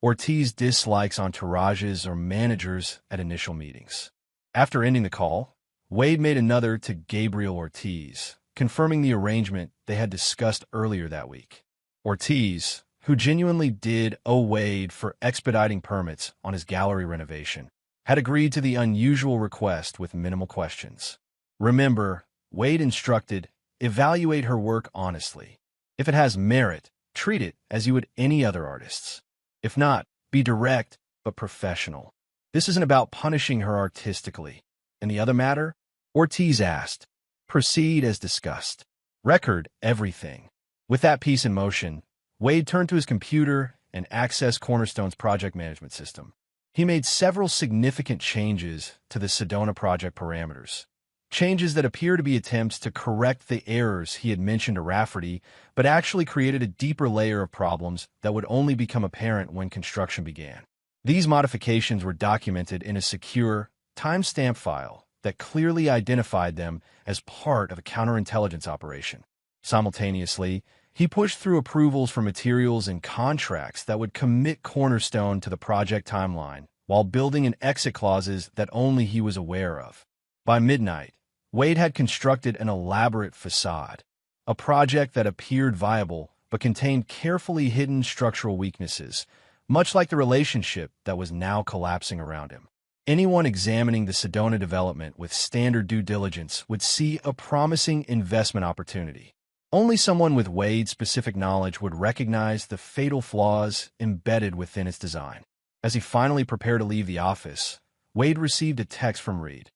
Ortiz dislikes entourages or managers at initial meetings. After ending the call, Wade made another to Gabriel Ortiz, confirming the arrangement they had discussed earlier that week. Ortiz, who genuinely did owe Wade for expediting permits on his gallery renovation, had agreed to the unusual request with minimal questions. Remember, Wade instructed, evaluate her work honestly. If it has merit, treat it as you would any other artist's. If not, be direct but professional. This isn't about punishing her artistically. In the other matter, Ortiz asked, proceed as discussed. Record everything. With that piece in motion, Wade turned to his computer and accessed Cornerstone's project management system. He made several significant changes to the Sedona project parameters. Changes that appear to be attempts to correct the errors he had mentioned to Rafferty, but actually created a deeper layer of problems that would only become apparent when construction began. These modifications were documented in a secure, timestamp file that clearly identified them as part of a counterintelligence operation. Simultaneously, he pushed through approvals for materials and contracts that would commit Cornerstone to the project timeline, while building in exit clauses that only he was aware of. By midnight, Wade had constructed an elaborate facade, a project that appeared viable but contained carefully hidden structural weaknesses, much like the relationship that was now collapsing around him. Anyone examining the Sedona development with standard due diligence would see a promising investment opportunity. Only someone with Wade's specific knowledge would recognize the fatal flaws embedded within its design. As he finally prepared to leave the office, Wade received a text from Reed.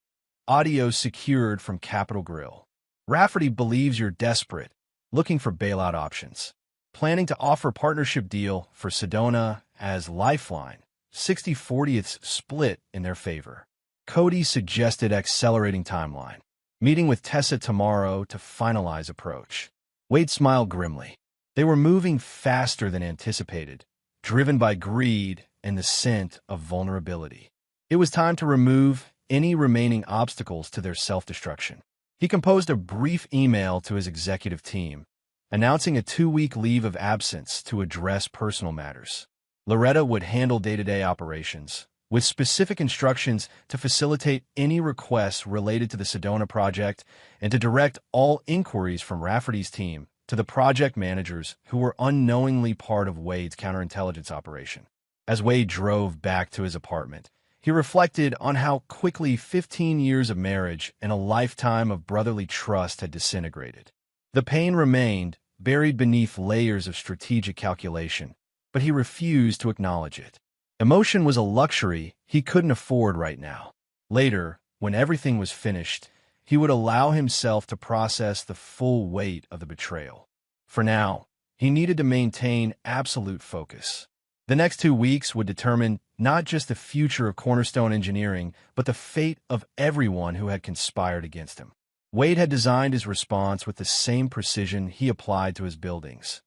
Audio secured from Capitol Grill. Rafferty believes you're desperate, looking for bailout options. Planning to offer partnership deal for Sedona as Lifeline, 60/40th split in their favor. Cody suggested accelerating timeline. Meeting with Tessa tomorrow to finalize approach. Wade smiled grimly. They were moving faster than anticipated, driven by greed and the scent of vulnerability. It was time to remove any remaining obstacles to their self-destruction. He composed a brief email to his executive team, announcing a 2-week leave of absence to address personal matters. Loretta would handle day-to-day operations, with specific instructions to facilitate any requests related to the Sedona project and to direct all inquiries from Rafferty's team to the project managers who were unknowingly part of Wade's counterintelligence operation. As Wade drove back to his apartment, he reflected on how quickly 15 years of marriage and a lifetime of brotherly trust had disintegrated. The pain remained, buried beneath layers of strategic calculation, but he refused to acknowledge it. Emotion was a luxury he couldn't afford right now. Later, when everything was finished, he would allow himself to process the full weight of the betrayal. For now, he needed to maintain absolute focus. The next 2 weeks would determine not just the future of Cornerstone Engineering, but the fate of everyone who had conspired against him. Wade had designed his response with the same precision he applied to his buildings,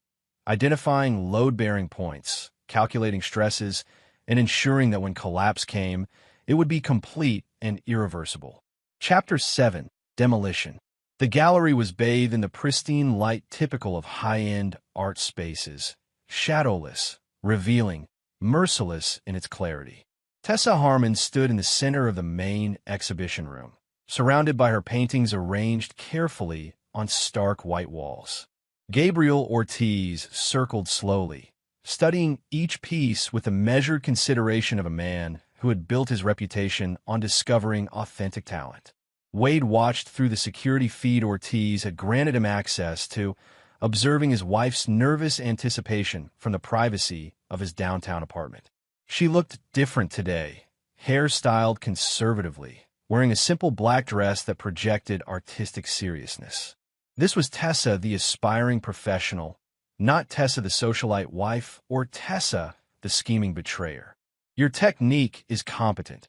identifying load-bearing points, calculating stresses, and ensuring that when collapse came, it would be complete and irreversible. Chapter 7: Demolition. The gallery was bathed in the pristine light typical of high-end art spaces, shadowless, revealing, merciless in its clarity. Tessa Harmon stood in the center of the main exhibition room, surrounded by her paintings arranged carefully on stark white walls. Gabriel Ortiz circled slowly, studying each piece with the measured consideration of a man who had built his reputation on discovering authentic talent. Wade watched through the security feed Ortiz had granted him access to, observing his wife's nervous anticipation from the privacy of his downtown apartment. She looked different today, hair styled conservatively, wearing a simple black dress that projected artistic seriousness. This was Tessa, the aspiring professional, not Tessa, the socialite wife, or Tessa, the scheming betrayer. "Your technique is competent,"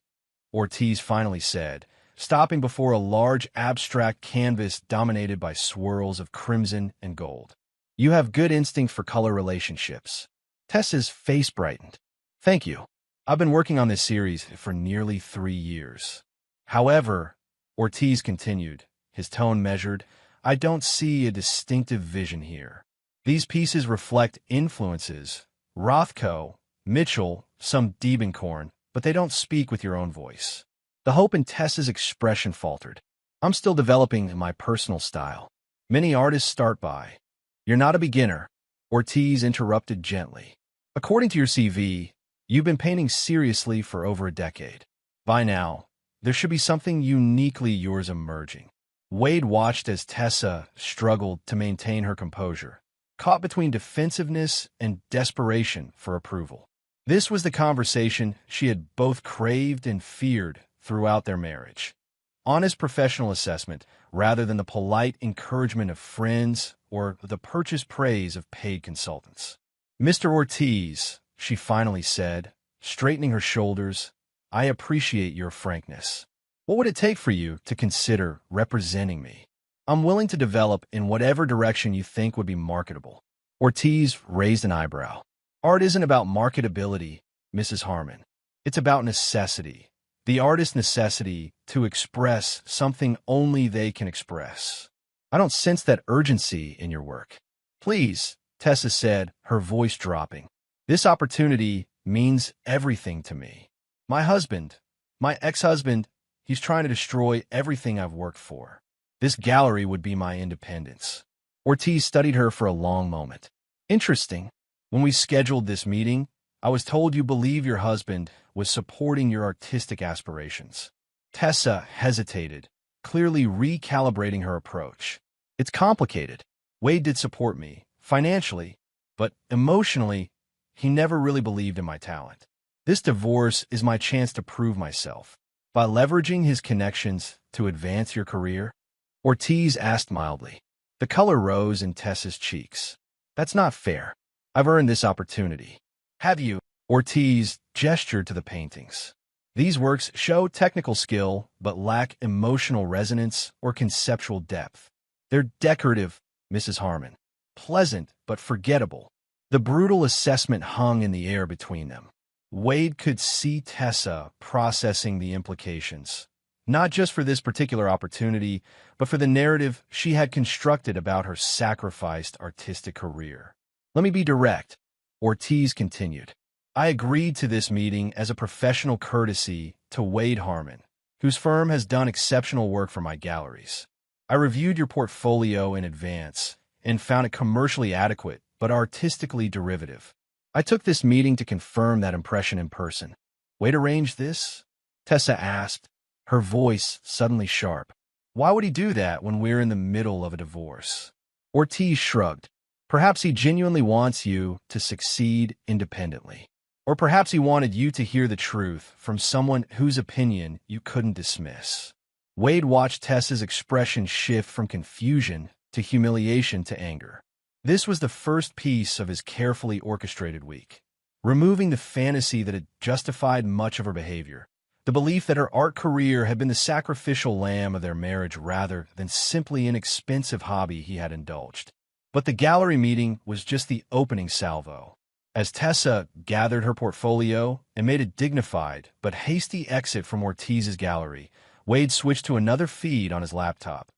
Ortiz finally said, stopping before a large abstract canvas dominated by swirls of crimson and gold. "You have good instinct for color relationships." Tessa's face brightened. "Thank you. I've been working on this series for nearly 3 years. However," Ortiz continued, his tone measured, "I don't see a distinctive vision here. These pieces reflect influences, Rothko, Mitchell, some Diebenkorn, but they don't speak with your own voice." The hope in Tessa's expression faltered. "I'm still developing my personal style. Many artists start by." "You're not a beginner," Ortiz interrupted gently. "According to your CV, you've been painting seriously for over a decade. By now, there should be something uniquely yours emerging." Wade watched as Tessa struggled to maintain her composure, caught between defensiveness and desperation for approval. This was the conversation she had both craved and feared throughout their marriage. Honest professional assessment rather than the polite encouragement of friends or the purchased praise of paid consultants. "Mr. Ortiz," she finally said, straightening her shoulders, "I appreciate your frankness. What would it take for you to consider representing me? I'm willing to develop in whatever direction you think would be marketable." Ortiz raised an eyebrow. "Art isn't about marketability, Mrs. Harmon. It's about necessity. The artist's necessity to express something only they can express. I don't sense that urgency in your work." "Please," Tessa said, her voice dropping. "This opportunity means everything to me. My husband, my ex-husband, he's trying to destroy everything I've worked for. This gallery would be my independence." Ortiz studied her for a long moment. "Interesting. When we scheduled this meeting, I was told you believe your husband was supporting your artistic aspirations." Tessa hesitated, clearly recalibrating her approach. "It's complicated. Wade did support me, financially, but emotionally, he never really believed in my talent. This divorce is my chance to prove myself. By leveraging his connections to advance your career?" Ortiz asked mildly. The color rose in Tessa's cheeks. "That's not fair. I've earned this opportunity." "Have you?" Ortiz gestured to the paintings. "These works show technical skill but lack emotional resonance or conceptual depth. They're decorative, Mrs. Harmon. Pleasant but forgettable." The brutal assessment hung in the air between them. Wade could see Tessa processing the implications, not just for this particular opportunity, but for the narrative she had constructed about her sacrificed artistic career. "Let me be direct," Ortiz continued. "I agreed to this meeting as a professional courtesy to Wade Harmon, whose firm has done exceptional work for my galleries. I reviewed your portfolio in advance and found it commercially adequate but artistically derivative. I took this meeting to confirm that impression in person." "Wade arranged this?" Tessa asked, her voice suddenly sharp. "Why would he do that when we're in the middle of a divorce?" Ortiz shrugged. "Perhaps he genuinely wants you to succeed independently. Or perhaps he wanted you to hear the truth from someone whose opinion you couldn't dismiss." Wade watched Tessa's expression shift from confusion to humiliation to anger. This was the first piece of his carefully orchestrated week. Removing the fantasy that had justified much of her behavior, the belief that her art career had been the sacrificial lamb of their marriage rather than simply an expensive hobby he had indulged. But the gallery meeting was just the opening salvo. As Tessa gathered her portfolio and made a dignified but hasty exit from Ortiz's gallery, Wade switched to another feed on his laptop,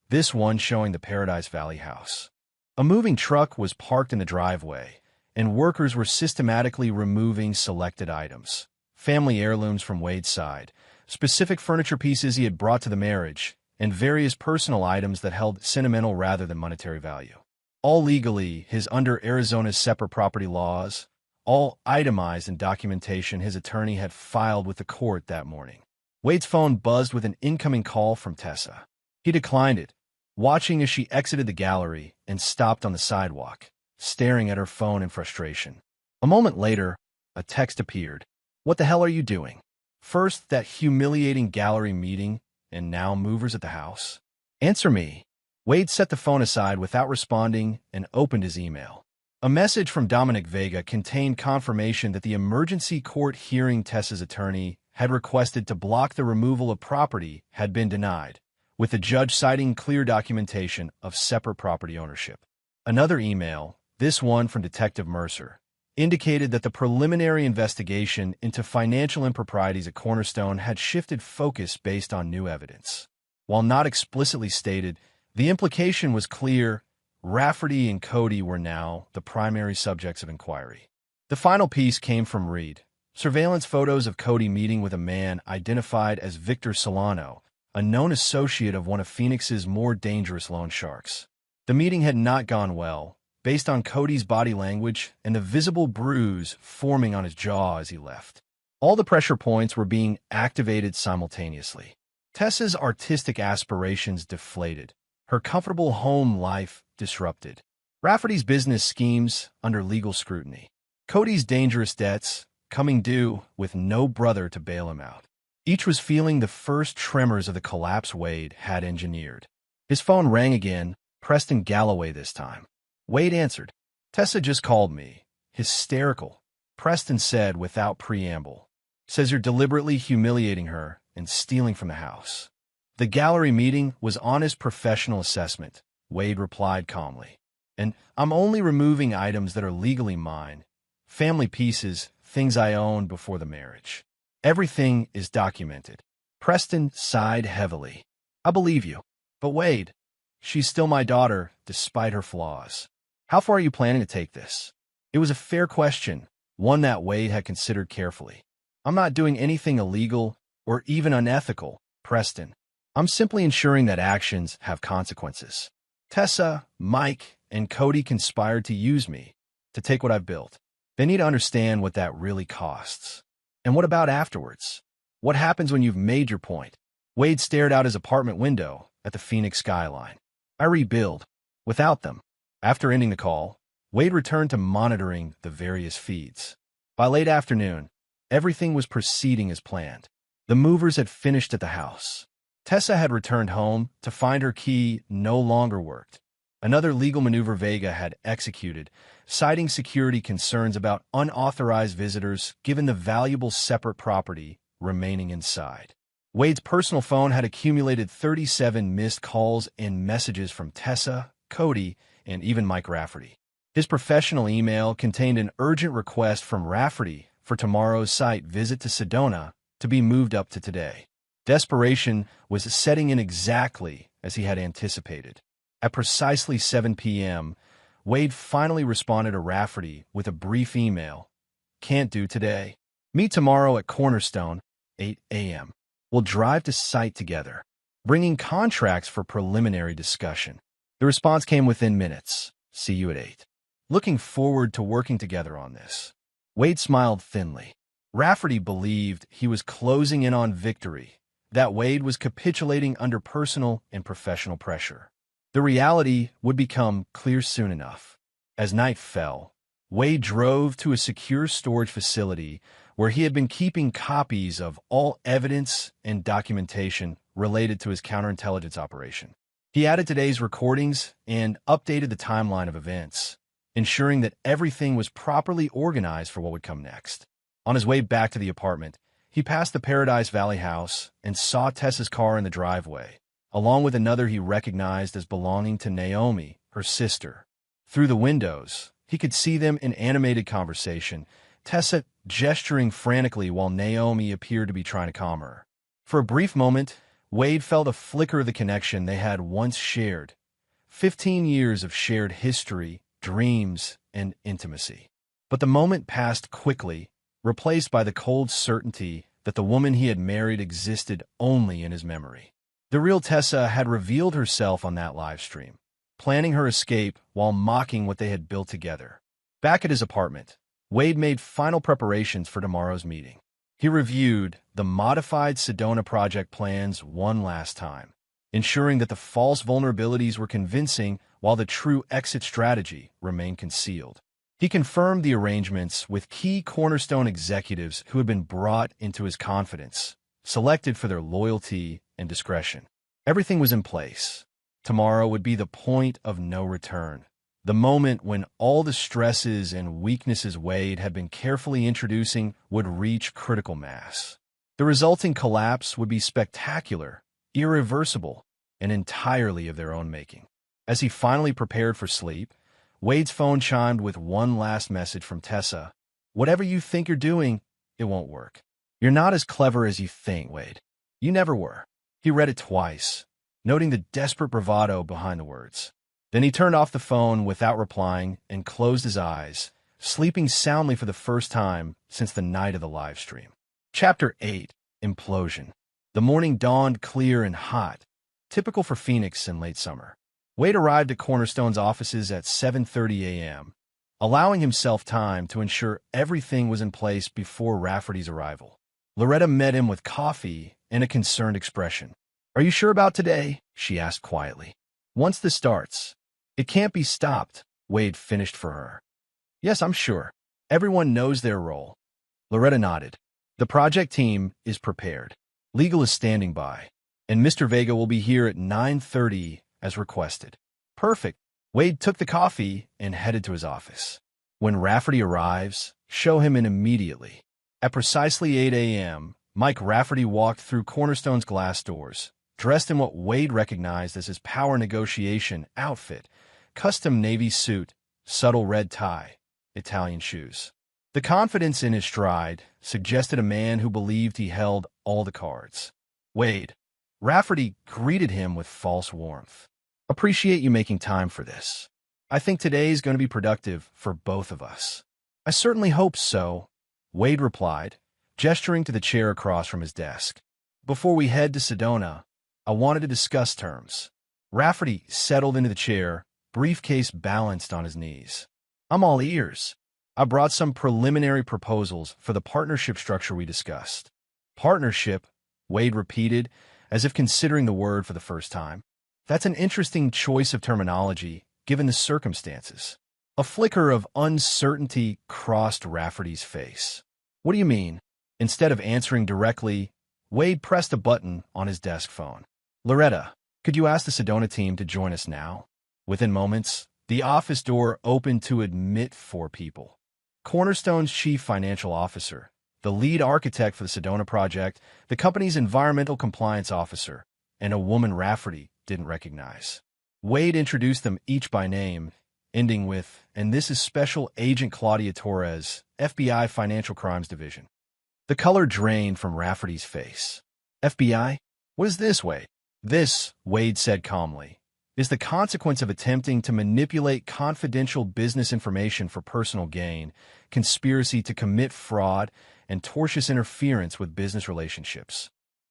this one showing the Paradise Valley house. A moving truck was parked in the driveway, and workers were systematically removing selected items, family heirlooms from Wade's side, specific furniture pieces he had brought to the marriage, and various personal items that held sentimental rather than monetary value. All legally, his under Arizona's separate property laws, all itemized in documentation his attorney had filed with the court that morning. Wade's phone buzzed with an incoming call from Tessa. He declined it, watching as she exited the gallery and stopped on the sidewalk, staring at her phone in frustration. A moment later, a text appeared. "What the hell are you doing? First, that humiliating gallery meeting, and now movers at the house? Answer me." Wade set the phone aside without responding and opened his email. A message from Dominic Vega contained confirmation that the emergency court hearing Tessa's attorney had requested to block the removal of property had been denied, with the judge citing clear documentation of separate property ownership. Another email, this one from Detective Mercer, indicated that the preliminary investigation into financial improprieties at Cornerstone had shifted focus based on new evidence. While not explicitly stated, the implication was clear: Rafferty and Cody were now the primary subjects of inquiry. The final piece came from Reed. Surveillance photos of Cody meeting with a man identified as Victor Solano, a known associate of one of Phoenix's more dangerous loan sharks. The meeting had not gone well, based on Cody's body language and the visible bruise forming on his jaw as he left. All the pressure points were being activated simultaneously. Tessa's artistic aspirations deflated, her comfortable home life disrupted. Rafferty's business schemes under legal scrutiny. Cody's dangerous debts coming due with no brother to bail him out. Each was feeling the first tremors of the collapse Wade had engineered. His phone rang again, Preston Galloway this time. Wade answered. "Tessa just called me. Hysterical," Preston said without preamble. "Says you're deliberately humiliating her and stealing from the house." "The gallery meeting was honest professional assessment," Wade replied calmly. "And I'm only removing items that are legally mine. Family pieces, things I owned before the marriage. Everything is documented." Preston sighed heavily. "I believe you. But Wade, she's still my daughter, despite her flaws. How far are you planning to take this?" It was a fair question, one that Wade had considered carefully. "I'm not doing anything illegal or even unethical, Preston. I'm simply ensuring that actions have consequences. Tessa, Mike, and Cody conspired to use me, to take what I've built. They need to understand what that really costs. And what about afterwards? What happens when you've made your point?" Wade stared out his apartment window at the Phoenix skyline. "I rebuild. Without them." After ending the call, Wade returned to monitoring the various feeds. By late afternoon, everything was proceeding as planned. The movers had finished at the house. Tessa had returned home to find her key no longer worked. Another legal maneuver Vega had executed, citing security concerns about unauthorized visitors given the valuable separate property remaining inside. Wade's personal phone had accumulated 37 missed calls and messages from Tessa, Cody, and even Mike Rafferty. His professional email contained an urgent request from Rafferty for tomorrow's site visit to Sedona to be moved up to today. Desperation was setting in exactly as he had anticipated. At precisely 7 p.m., Wade finally responded to Rafferty with a brief email. "Can't do today. Meet tomorrow at Cornerstone, 8 a.m. We'll drive to site together, bringing contracts for preliminary discussion." The response came within minutes. "See you at 8. Looking forward to working together on this." Wade smiled thinly. Rafferty believed he was closing in on victory, that Wade was capitulating under personal and professional pressure. The reality would become clear soon enough. As night fell, Wade drove to a secure storage facility where he had been keeping copies of all evidence and documentation related to his counterintelligence operation. He added today's recordings and updated the timeline of events, ensuring that everything was properly organized for what would come next. On his way back to the apartment, he passed the Paradise Valley house and saw Tessa's car in the driveway, along with another he recognized as belonging to Naomi, her sister. Through the windows, he could see them in animated conversation, Tessa gesturing frantically while Naomi appeared to be trying to calm her. For a brief moment, Wade felt a flicker of the connection they had once shared. 15 years of shared history, dreams, and intimacy. But the moment passed quickly, replaced by the cold certainty that the woman he had married existed only in his memory. The real Tessa had revealed herself on that live stream, planning her escape while mocking what they had built together. Back at his apartment, Wade made final preparations for tomorrow's meeting. He reviewed the modified Sedona project plans one last time, ensuring that the false vulnerabilities were convincing while the true exit strategy remained concealed. He confirmed the arrangements with key cornerstone executives who had been brought into his confidence, selected for their loyalty and discretion. Everything was in place. Tomorrow would be the point of no return, the moment when all the stresses and weaknesses Wade had been carefully introducing would reach critical mass. The resulting collapse would be spectacular, irreversible, and entirely of their own making. As he finally prepared for sleep, Wade's phone chimed with one last message from Tessa. "Whatever you think you're doing, it won't work. You're not as clever as you think, Wade. You never were." He read it twice, noting the desperate bravado behind the words. Then he turned off the phone without replying and closed his eyes, sleeping soundly for the first time since the night of the live stream. Chapter 8. Implosion. The morning dawned clear and hot, typical for Phoenix in late summer. Wade arrived at Cornerstone's offices at 7:30 a.m., allowing himself time to ensure everything was in place before Rafferty's arrival. Loretta met him with coffee and a concerned expression. "Are you sure about today?" she asked quietly. "Once this starts, it can't be stopped," Wade finished for her. "Yes, I'm sure. Everyone knows their role." Loretta nodded. "The project team is prepared. Legal is standing by, and Mr. Vega will be here at 9:30 as requested." "Perfect." Wade took the coffee and headed to his office. "When Rafferty arrives, show him in immediately." At precisely 8 a.m., Mike Rafferty walked through Cornerstone's glass doors, dressed in what Wade recognized as his power negotiation outfit: custom navy suit, subtle red tie, Italian shoes. The confidence in his stride suggested a man who believed he held all the cards. "Wade." Rafferty greeted him with false warmth. "Appreciate you making time for this. I think today's going to be productive for both of us." "I certainly hope so," Wade replied, gesturing to the chair across from his desk. "Before we head to Sedona, I wanted to discuss terms." Rafferty settled into the chair, briefcase balanced on his knees. "I'm all ears. I brought some preliminary proposals for the partnership structure we discussed." "Partnership," Wade repeated, as if considering the word for the first time. "That's an interesting choice of terminology, given the circumstances." A flicker of uncertainty crossed Rafferty's face. "What do you mean?" Instead of answering directly, Wade pressed a button on his desk phone. "Loretta, could you ask the Sedona team to join us now?" Within moments, the office door opened to admit 4 people. Cornerstone's chief financial officer, the lead architect for the Sedona project, the company's environmental compliance officer, and a woman Rafferty didn't recognize. Wade introduced them each by name, ending with, "And this is Special Agent Claudia Torres, FBI Financial Crimes Division." The color drained from Rafferty's face. "FBI? What is this, Wade?" "This," Wade said calmly, "is the consequence of attempting to manipulate confidential business information for personal gain, conspiracy to commit fraud, and tortious interference with business relationships."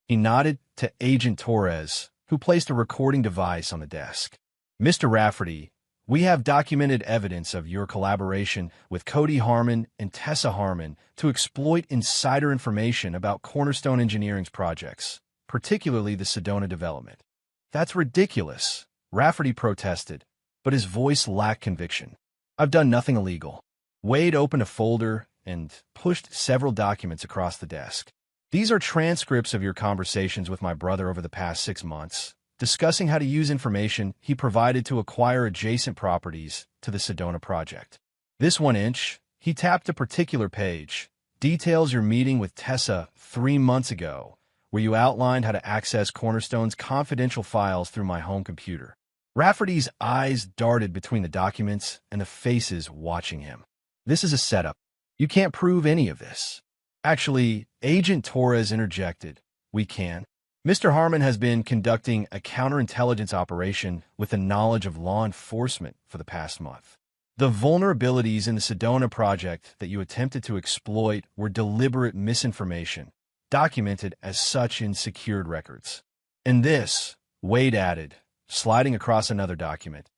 He nodded to Agent Torres, who placed a recording device on the desk. "Mr. Rafferty, we have documented evidence of your collaboration with Cody Harmon and Tessa Harmon to exploit insider information about Cornerstone Engineering's projects, particularly the Sedona development." "That's ridiculous," Rafferty protested, but his voice lacked conviction. "I've done nothing illegal." Wade opened a folder and pushed several documents across the desk. "These are transcripts of your conversations with my brother over the past 6 months, discussing how to use information he provided to acquire adjacent properties to the Sedona project. This 1-inch," he tapped a particular page, "details your meeting with Tessa 3 months ago, where you outlined how to access Cornerstone's confidential files through my home computer." Rafferty's eyes darted between the documents and the faces watching him. "This is a setup. You can't prove any of this." "Actually," Agent Torres interjected, "we can. Mr. Harmon has been conducting a counterintelligence operation with the knowledge of law enforcement for the past month. The vulnerabilities in the Sedona project that you attempted to exploit were deliberate misinformation, documented as such in secured records. And this, Wade added, sliding across another document,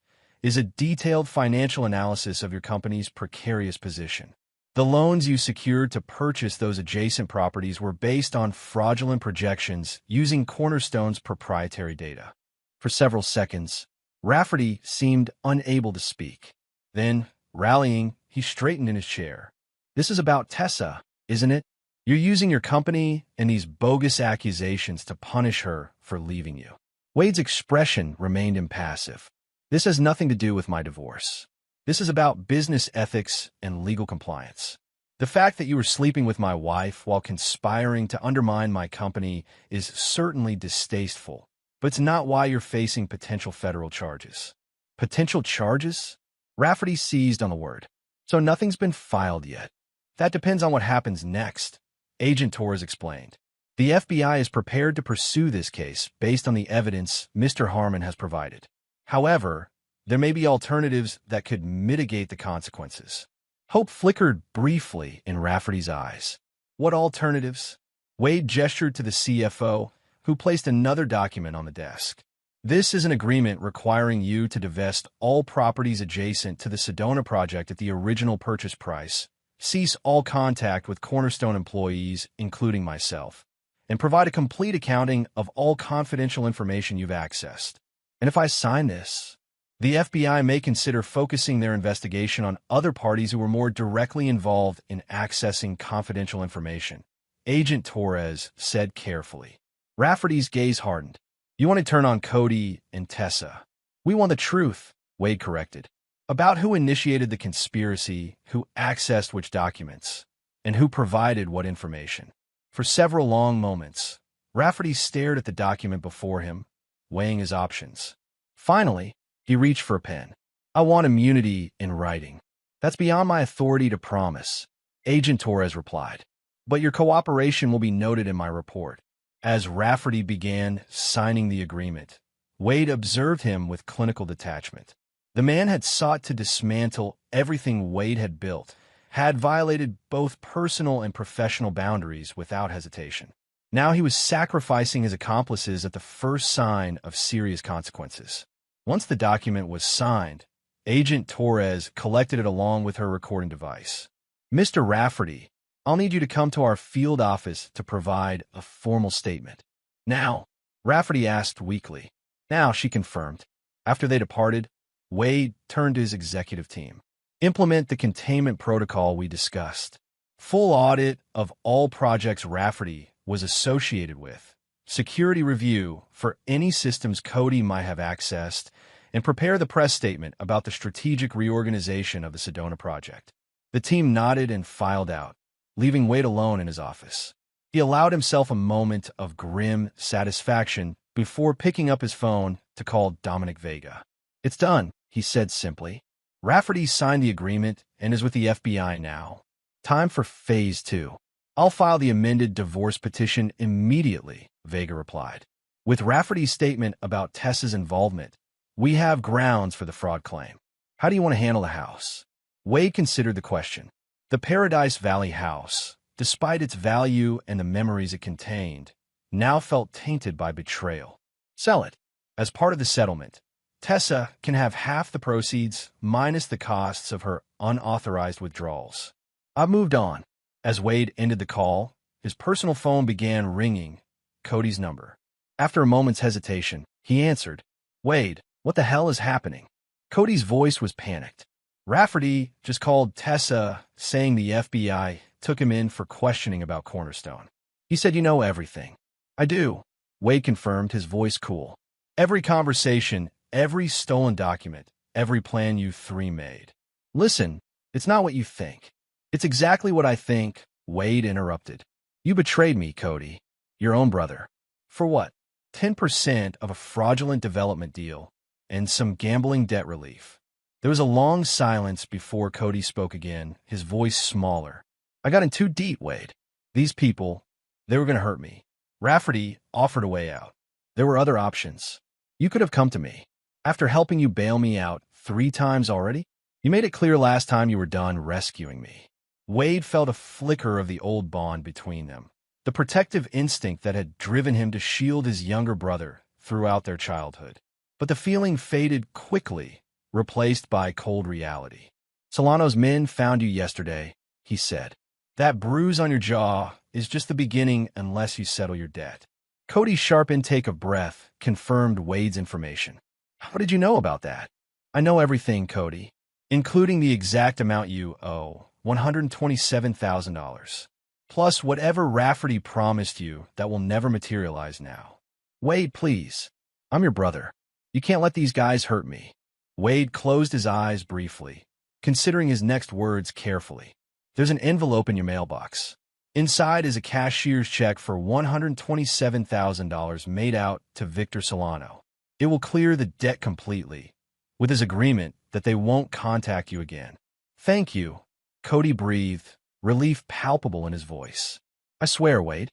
is a detailed financial analysis of your company's precarious position. The loans you secured to purchase those adjacent properties were based on fraudulent projections using Cornerstone's proprietary data. For several seconds, Rafferty seemed unable to speak. Then, rallying, he straightened in his chair. "This is about Tessa, isn't it? You're using your company and these bogus accusations to punish her for leaving you." Wade's expression remained impassive. "This has nothing to do with my divorce. This is about business ethics and legal compliance. The fact that you were sleeping with my wife while conspiring to undermine my company is certainly distasteful, but it's not why you're facing potential federal charges." Potential charges? Rafferty seized on the word. "So nothing's been filed yet." "That depends on what happens next," Agent Torres explained. "The FBI is prepared to pursue this case based on the evidence Mr. Harmon has provided. However, there may be alternatives that could mitigate the consequences." Hope flickered briefly in Rafferty's eyes. "What alternatives?" Wade gestured to the CFO, who placed another document on the desk. "This is an agreement requiring you to divest all properties adjacent to the Sedona project at the original purchase price, cease all contact with Cornerstone employees, including myself, and provide a complete accounting of all confidential information you've accessed. And if I sign this, the FBI may consider focusing their investigation on other parties who were more directly involved in accessing confidential information," Agent Torres said carefully. Rafferty's gaze hardened. "You want to turn on Cody and Tessa." "We want the truth," Wade corrected, "about who initiated the conspiracy, who accessed which documents, and who provided what information." For several long moments, Rafferty stared at the document before him, weighing his options. Finally, he reached for a pen. "I want immunity in writing." "That's beyond my authority to promise," Agent Torres replied. "But your cooperation will be noted in my report." As Rafferty began signing the agreement, Wade observed him with clinical detachment. The man had sought to dismantle everything Wade had built, had violated both personal and professional boundaries without hesitation. Now he was sacrificing his accomplices at the first sign of serious consequences. Once the document was signed, Agent Torres collected it along with her recording device. "Mr. Rafferty, I'll need you to come to our field office to provide a formal statement." "Now?" Rafferty asked weakly. "Now," she confirmed. After they departed, Wade turned to his executive team. "Implement the containment protocol we discussed. Full audit of all projects Rafferty was associated with. Security review for any systems Cody might have accessed, and prepare the press statement about the strategic reorganization of the Sedona project." The team nodded and filed out, leaving Wade alone in his office. He allowed himself a moment of grim satisfaction before picking up his phone to call Dominic Vega. "It's done," he said simply. "Rafferty signed the agreement and is with the FBI now. Time for Phase 2. "I'll file the amended divorce petition immediately," Vega replied. "With Rafferty's statement about Tessa's involvement, we have grounds for the fraud claim. How do you want to handle the house?" Wade considered the question. The Paradise Valley house, despite its value and the memories it contained, now felt tainted by betrayal. "Sell it. As part of the settlement, Tessa can have half the proceeds minus the costs of her unauthorized withdrawals." "I've moved on." As Wade ended the call, his personal phone began ringing, Cody's number. After a moment's hesitation, he answered. "Wade, what the hell is happening?" Cody's voice was panicked. "Rafferty just called Tessa, saying the FBI took him in for questioning about Cornerstone. He said you know everything." "I do," Wade confirmed, his voice cool. "Every conversation, every stolen document, every plan you three made." "Listen, it's not what you think." "It's exactly what I think," Wade interrupted. "You betrayed me, Cody. Your own brother. For what? 10% of a fraudulent development deal and some gambling debt relief." There was a long silence before Cody spoke again, his voice smaller. "I got in too deep, Wade. These people, they were going to hurt me. Rafferty offered a way out. There were other options. You could have come to me. After helping you bail me out 3 times already, You made it clear last time you were done rescuing me. Wade felt a flicker of the old bond between them, the protective instinct that had driven him to shield his younger brother throughout their childhood. But the feeling faded quickly, replaced by cold reality. Solano's men found you yesterday, he said. That bruise on your jaw is just the beginning unless you settle your debt. Cody's sharp intake of breath confirmed Wade's information. How did you know about that? I know everything, Cody, including the exact amount you owe, $127,000, plus whatever Rafferty promised you that will never materialize now. Wade, please. I'm your brother. You can't let these guys hurt me. Wade closed his eyes briefly, considering his next words carefully. There's an envelope in your mailbox. Inside is a cashier's check for $127,000 made out to Victor Solano. It will clear the debt completely, with his agreement that they won't contact you again. Thank you, Cody breathed, relief palpable in his voice. I swear, Wade,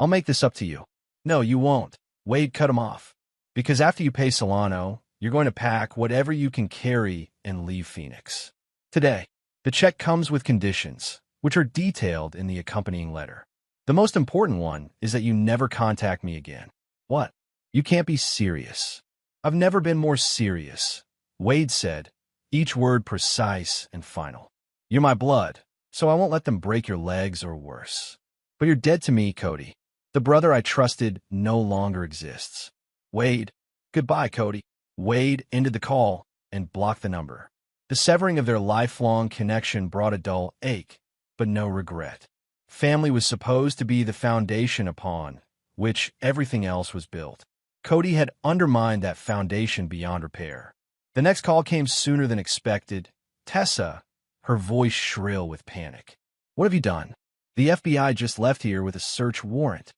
I'll make this up to you. No, you won't. Wade cut him off. Because after you pay Solano, you're going to pack whatever you can carry and leave Phoenix. Today, the check comes with conditions, which are detailed in the accompanying letter. The most important one is that you never contact me again. What? You can't be serious. I've never been more serious, Wade said, each word precise and final. You're my blood, so I won't let them break your legs or worse. But you're dead to me, Cody. The brother I trusted no longer exists. Wade, goodbye, Cody. Wade ended the call and blocked the number. The severing of their lifelong connection brought a dull ache, but no regret. Family was supposed to be the foundation upon which everything else was built. Cody had undermined that foundation beyond repair. The next call came sooner than expected. Tessa, her voice shrill with panic. What have you done? The FBI just left here with a search warrant.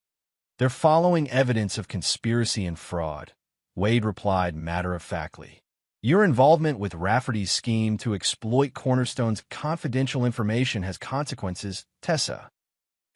They're following evidence of conspiracy and fraud, Wade replied matter-of-factly. Your involvement with Rafferty's scheme to exploit Cornerstone's confidential information has consequences, Tessa.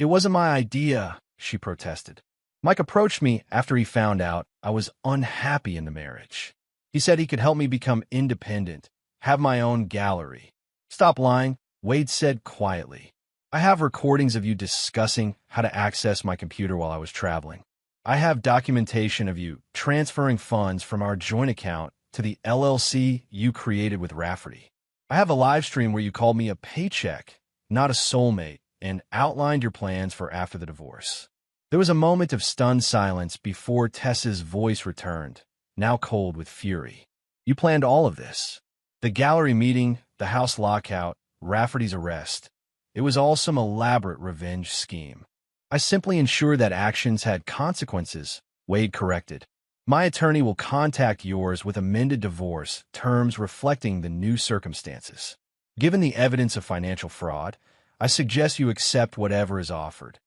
It wasn't my idea, she protested. Mike approached me after he found out I was unhappy in the marriage. He said he could help me become independent, have my own gallery. Stop lying, Wade said quietly. I have recordings of you discussing how to access my computer while I was traveling. I have documentation of you transferring funds from our joint account to the LLC you created with Rafferty. I have a live stream where you called me a paycheck, not a soulmate, and outlined your plans for after the divorce. There was a moment of stunned silence before Tessa's voice returned, now cold with fury. You planned all of this. The gallery meeting, the house lockout, Rafferty's arrest. It was all some elaborate revenge scheme. I simply ensured that actions had consequences, Wade corrected. My attorney will contact yours with amended divorce terms reflecting the new circumstances. Given the evidence of financial fraud, I suggest you accept whatever is offered.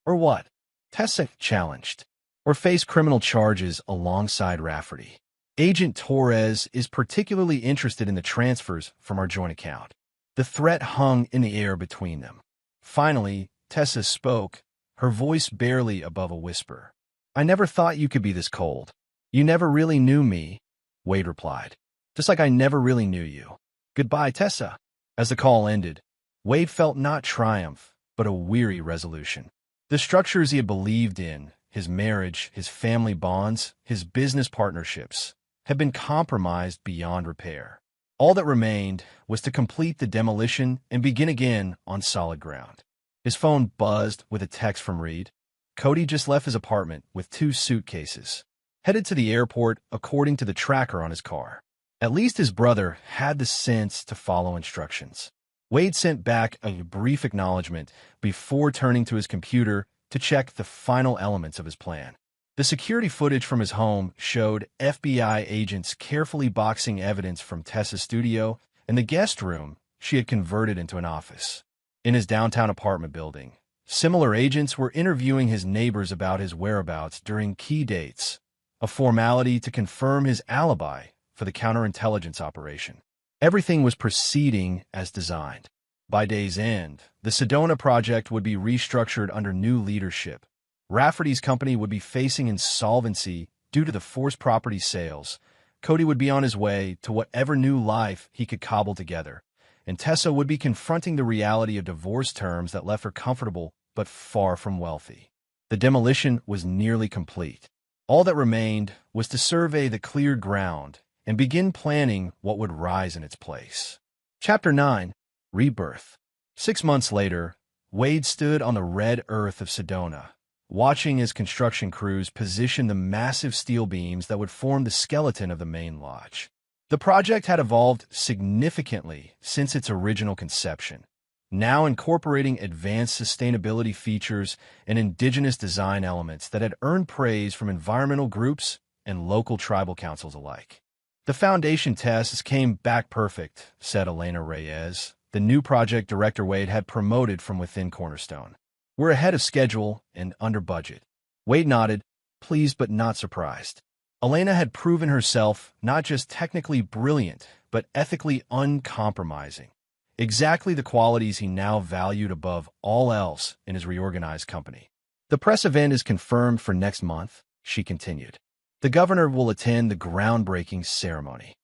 Or what? Tessa challenged. Or face criminal charges alongside Rafferty. Agent Torres is particularly interested in the transfers from our joint account. The threat hung in the air between them. Finally, Tessa spoke, her voice barely above a whisper. I never thought you could be this cold. You never really knew me, Wade replied. Just like I never really knew you. Goodbye, Tessa. As the call ended, Wade felt not triumph, but a weary resolution. The structures he had believed in, his marriage, his family bonds, his business partnerships, had been compromised beyond repair. All that remained was to complete the demolition and begin again on solid ground. His phone buzzed with a text from Reed. Cody just left his apartment with 2 suitcases, headed to the airport according to the tracker on his car. At least his brother had the sense to follow instructions. Wade sent back a brief acknowledgement before turning to his computer to check the final elements of his plan. The security footage from his home showed FBI agents carefully boxing evidence from Tessa's studio and the guest room she had converted into an office. In his downtown apartment building, similar agents were interviewing his neighbors about his whereabouts during key dates, a formality to confirm his alibi for the counterintelligence operation. Everything was proceeding as designed. By day's end, the Sedona project would be restructured under new leadership. Rafferty's company would be facing insolvency due to the forced property sales. Cody would be on his way to whatever new life he could cobble together, and Tessa would be confronting the reality of divorce terms that left her comfortable but far from wealthy. The demolition was nearly complete. All that remained was to survey the cleared ground and begin planning what would rise in its place. Chapter 9. Rebirth. 6 months later, Wade stood on the red earth of Sedona, watching as construction crews positioned the massive steel beams that would form the skeleton of the main lodge. The project had evolved significantly since its original conception, now incorporating advanced sustainability features and indigenous design elements that had earned praise from environmental groups and local tribal councils alike. The foundation tests came back perfect, said Elena Reyes, the new project director Wade had promoted from within Cornerstone. We're ahead of schedule and under budget. Wade nodded, pleased but not surprised. Elena had proven herself not just technically brilliant, but ethically uncompromising. Exactly the qualities he now valued above all else in his reorganized company. The press event is confirmed for next month, she continued. The governor will attend the groundbreaking ceremony.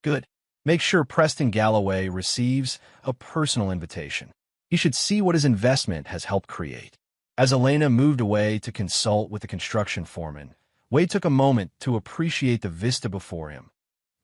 Good. Make sure Preston Galloway receives a personal invitation. He should see what his investment has helped create. As Elena moved away to consult with the construction foreman, Wade took a moment to appreciate the vista before him.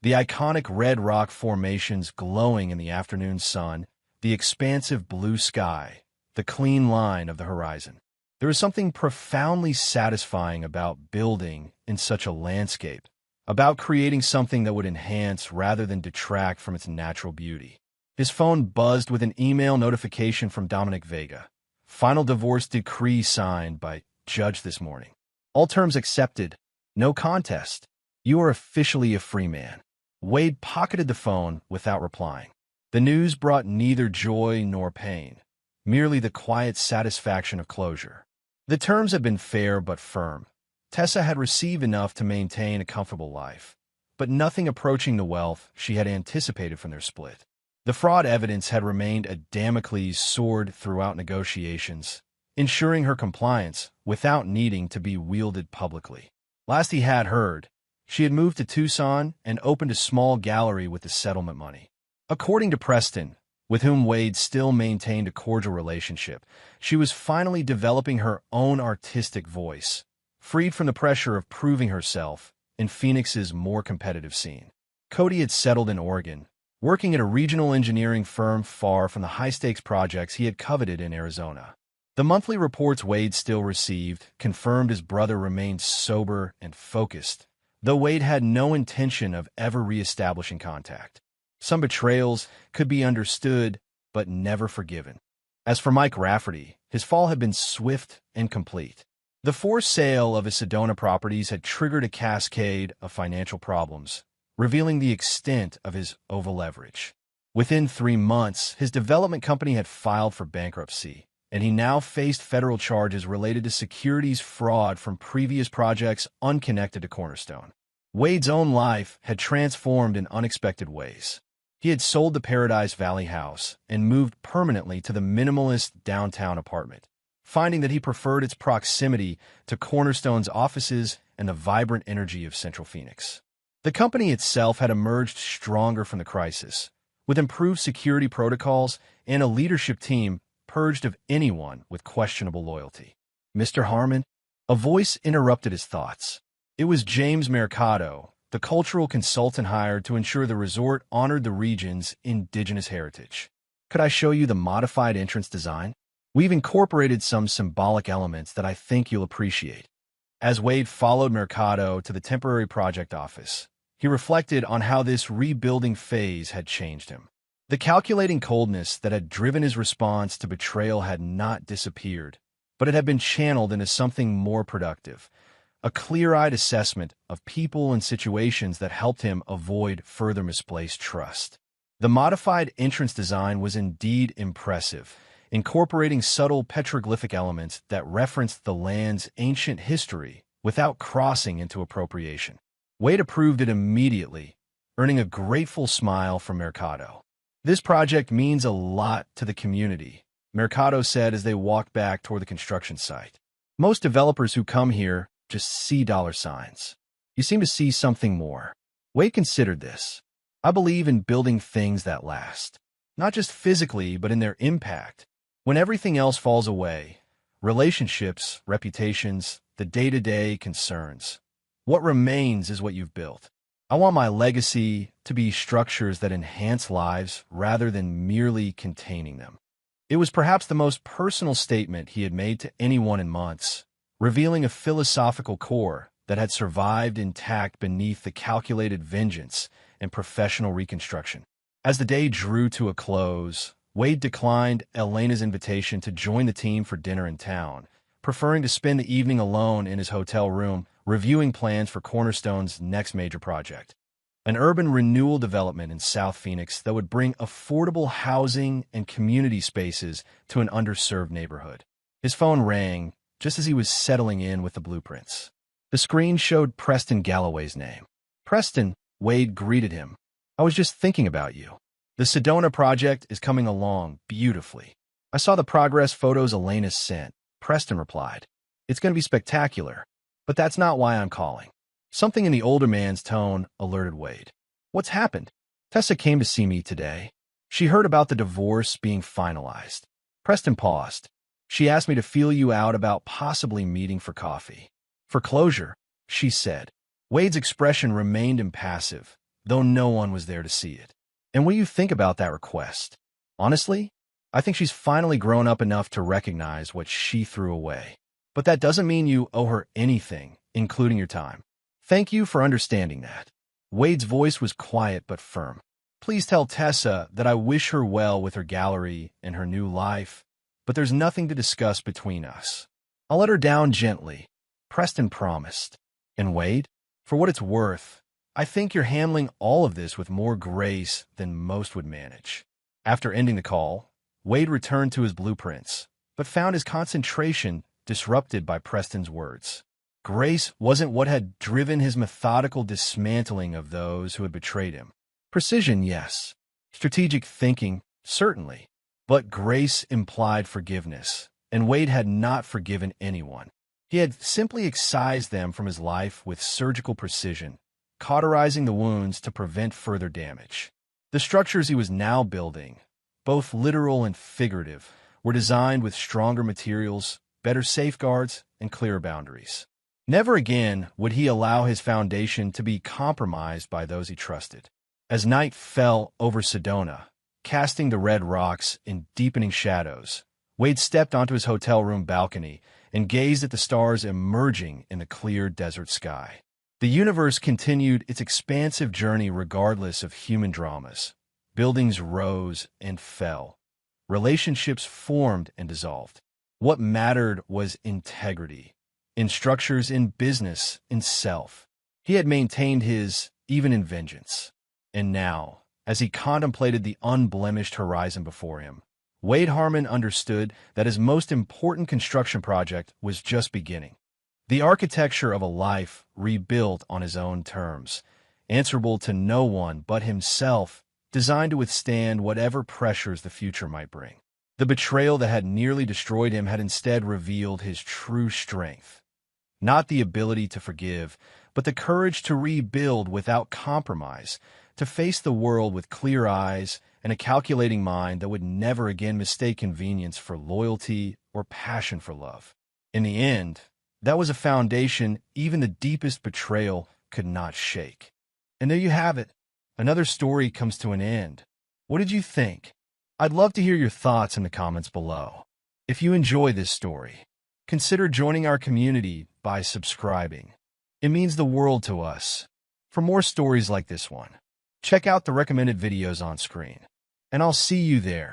The iconic red rock formations glowing in the afternoon sun, the expansive blue sky, the clean line of the horizon. There is something profoundly satisfying about building in such a landscape, about creating something that would enhance rather than detract from its natural beauty. His phone buzzed with an email notification from Dominic Vega. Final divorce decree signed by judge this morning. All terms accepted. No contest. You are officially a free man. Wade pocketed the phone without replying. The news brought neither joy nor pain, merely the quiet satisfaction of closure. The terms had been fair but firm. Tessa had received enough to maintain a comfortable life, but nothing approaching the wealth she had anticipated from their split. The fraud evidence had remained a Damocles sword throughout negotiations, ensuring her compliance without needing to be wielded publicly. Last he had heard, she had moved to Tucson and opened a small gallery with the settlement money. According to Preston, with whom Wade still maintained a cordial relationship, she was finally developing her own artistic voice, freed from the pressure of proving herself in Phoenix's more competitive scene. Cody had settled in Oregon, working at a regional engineering firm far from the high-stakes projects he had coveted in Arizona. The monthly reports Wade still received confirmed his brother remained sober and focused, though Wade had no intention of ever re-establishing contact. Some betrayals could be understood, but never forgiven. As for Mike Rafferty, his fall had been swift and complete. The forced sale of his Sedona properties had triggered a cascade of financial problems, revealing the extent of his over-leverage. Within 3 months, his development company had filed for bankruptcy, and he now faced federal charges related to securities fraud from previous projects unconnected to Cornerstone. Wade's own life had transformed in unexpected ways. He had sold the Paradise Valley house and moved permanently to the minimalist downtown apartment, finding that he preferred its proximity to Cornerstone's offices and the vibrant energy of Central Phoenix. The company itself had emerged stronger from the crisis, with improved security protocols and a leadership team purged of anyone with questionable loyalty. Mr. Harmon? A voice interrupted his thoughts. It was James Mercado, the cultural consultant hired to ensure the resort honored the region's indigenous heritage. Could I show you the modified entrance design? We've incorporated some symbolic elements that I think you'll appreciate. As Wade followed Mercado to the temporary project office, he reflected on how this rebuilding phase had changed him. The calculating coldness that had driven his response to betrayal had not disappeared, but it had been channeled into something more productive, a clear-eyed assessment of people and situations that helped him avoid further misplaced trust. The modified entrance design was indeed impressive, incorporating subtle petroglyphic elements that referenced the land's ancient history without crossing into appropriation. Wade approved it immediately, earning a grateful smile from Mercado. This project means a lot to the community, Mercado said as they walked back toward the construction site. Most developers who come here just see dollar signs. You seem to see something more. Wade considered this. I believe in building things that last. not just physically, but in their impact. When everything else falls away, relationships, reputations, the day-to-day concerns, what remains is what you've built. I want my legacy to be structures that enhance lives rather than merely containing them. It was perhaps the most personal statement he had made to anyone in months, revealing a philosophical core that had survived intact beneath the calculated vengeance and professional reconstruction. As the day drew to a close, Wade declined Elena's invitation to join the team for dinner in town, preferring to spend the evening alone in his hotel room, reviewing plans for Cornerstone's next major project, an urban renewal development in South Phoenix that would bring affordable housing and community spaces to an underserved neighborhood. His phone rang just as he was settling in with the blueprints. The screen showed Preston Galloway's name. "Preston," Wade greeted him. "I was just thinking about you. The Sedona project is coming along beautifully. I saw the progress photos Elena sent," Preston replied. "It's going to be spectacular, but that's not why I'm calling." Something in the older man's tone alerted Wade. "What's happened?" "Tessa came to see me today. She heard about the divorce being finalized." Preston paused. "She asked me to feel you out about possibly meeting for coffee. For closure," she said. Wade's expression remained impassive, though no one was there to see it. "And what do you think about that request?" "Honestly, I think she's finally grown up enough to recognize what she threw away. But that doesn't mean you owe her anything, including your time. Thank you for understanding that." Wade's voice was quiet but firm. "Please tell Tessa that I wish her well with her gallery and her new life, but there's nothing to discuss between us. I'll let her down gently," Preston promised. "And Wade, for what it's worth, I think you're handling all of this with more grace than most would manage." After ending the call, Wade returned to his blueprints, but found his concentration disrupted by Preston's words. Grace wasn't what had driven his methodical dismantling of those who had betrayed him. Precision, yes. Strategic thinking, certainly. But grace implied forgiveness, and Wade had not forgiven anyone. He had simply excised them from his life with surgical precision, cauterizing the wounds to prevent further damage. The structures he was now building, both literal and figurative, were designed with stronger materials, better safeguards, and clearer boundaries. Never again would he allow his foundation to be compromised by those he trusted. As night fell over Sedona, casting the red rocks in deepening shadows, Wade stepped onto his hotel room balcony and gazed at the stars emerging in the clear desert sky. The universe continued its expansive journey regardless of human dramas. Buildings rose and fell. Relationships formed and dissolved. What mattered was integrity. In structures, in business, in self. He had maintained his, even in vengeance. And now, as he contemplated the unblemished horizon before him, Wade Harmon understood that his most important construction project was just beginning. The architecture of a life rebuilt on his own terms, answerable to no one but himself, designed to withstand whatever pressures the future might bring. The betrayal that had nearly destroyed him had instead revealed his true strength. Not the ability to forgive, but the courage to rebuild without compromise, to face the world with clear eyes and a calculating mind that would never again mistake convenience for loyalty or passion for love. In the end, that was a foundation even the deepest betrayal could not shake. And there you have it. Another story comes to an end. What did you think? I'd love to hear your thoughts in the comments below. If you enjoy this story, consider joining our community by subscribing. It means the world to us. For more stories like this one, check out the recommended videos on screen. And I'll see you there.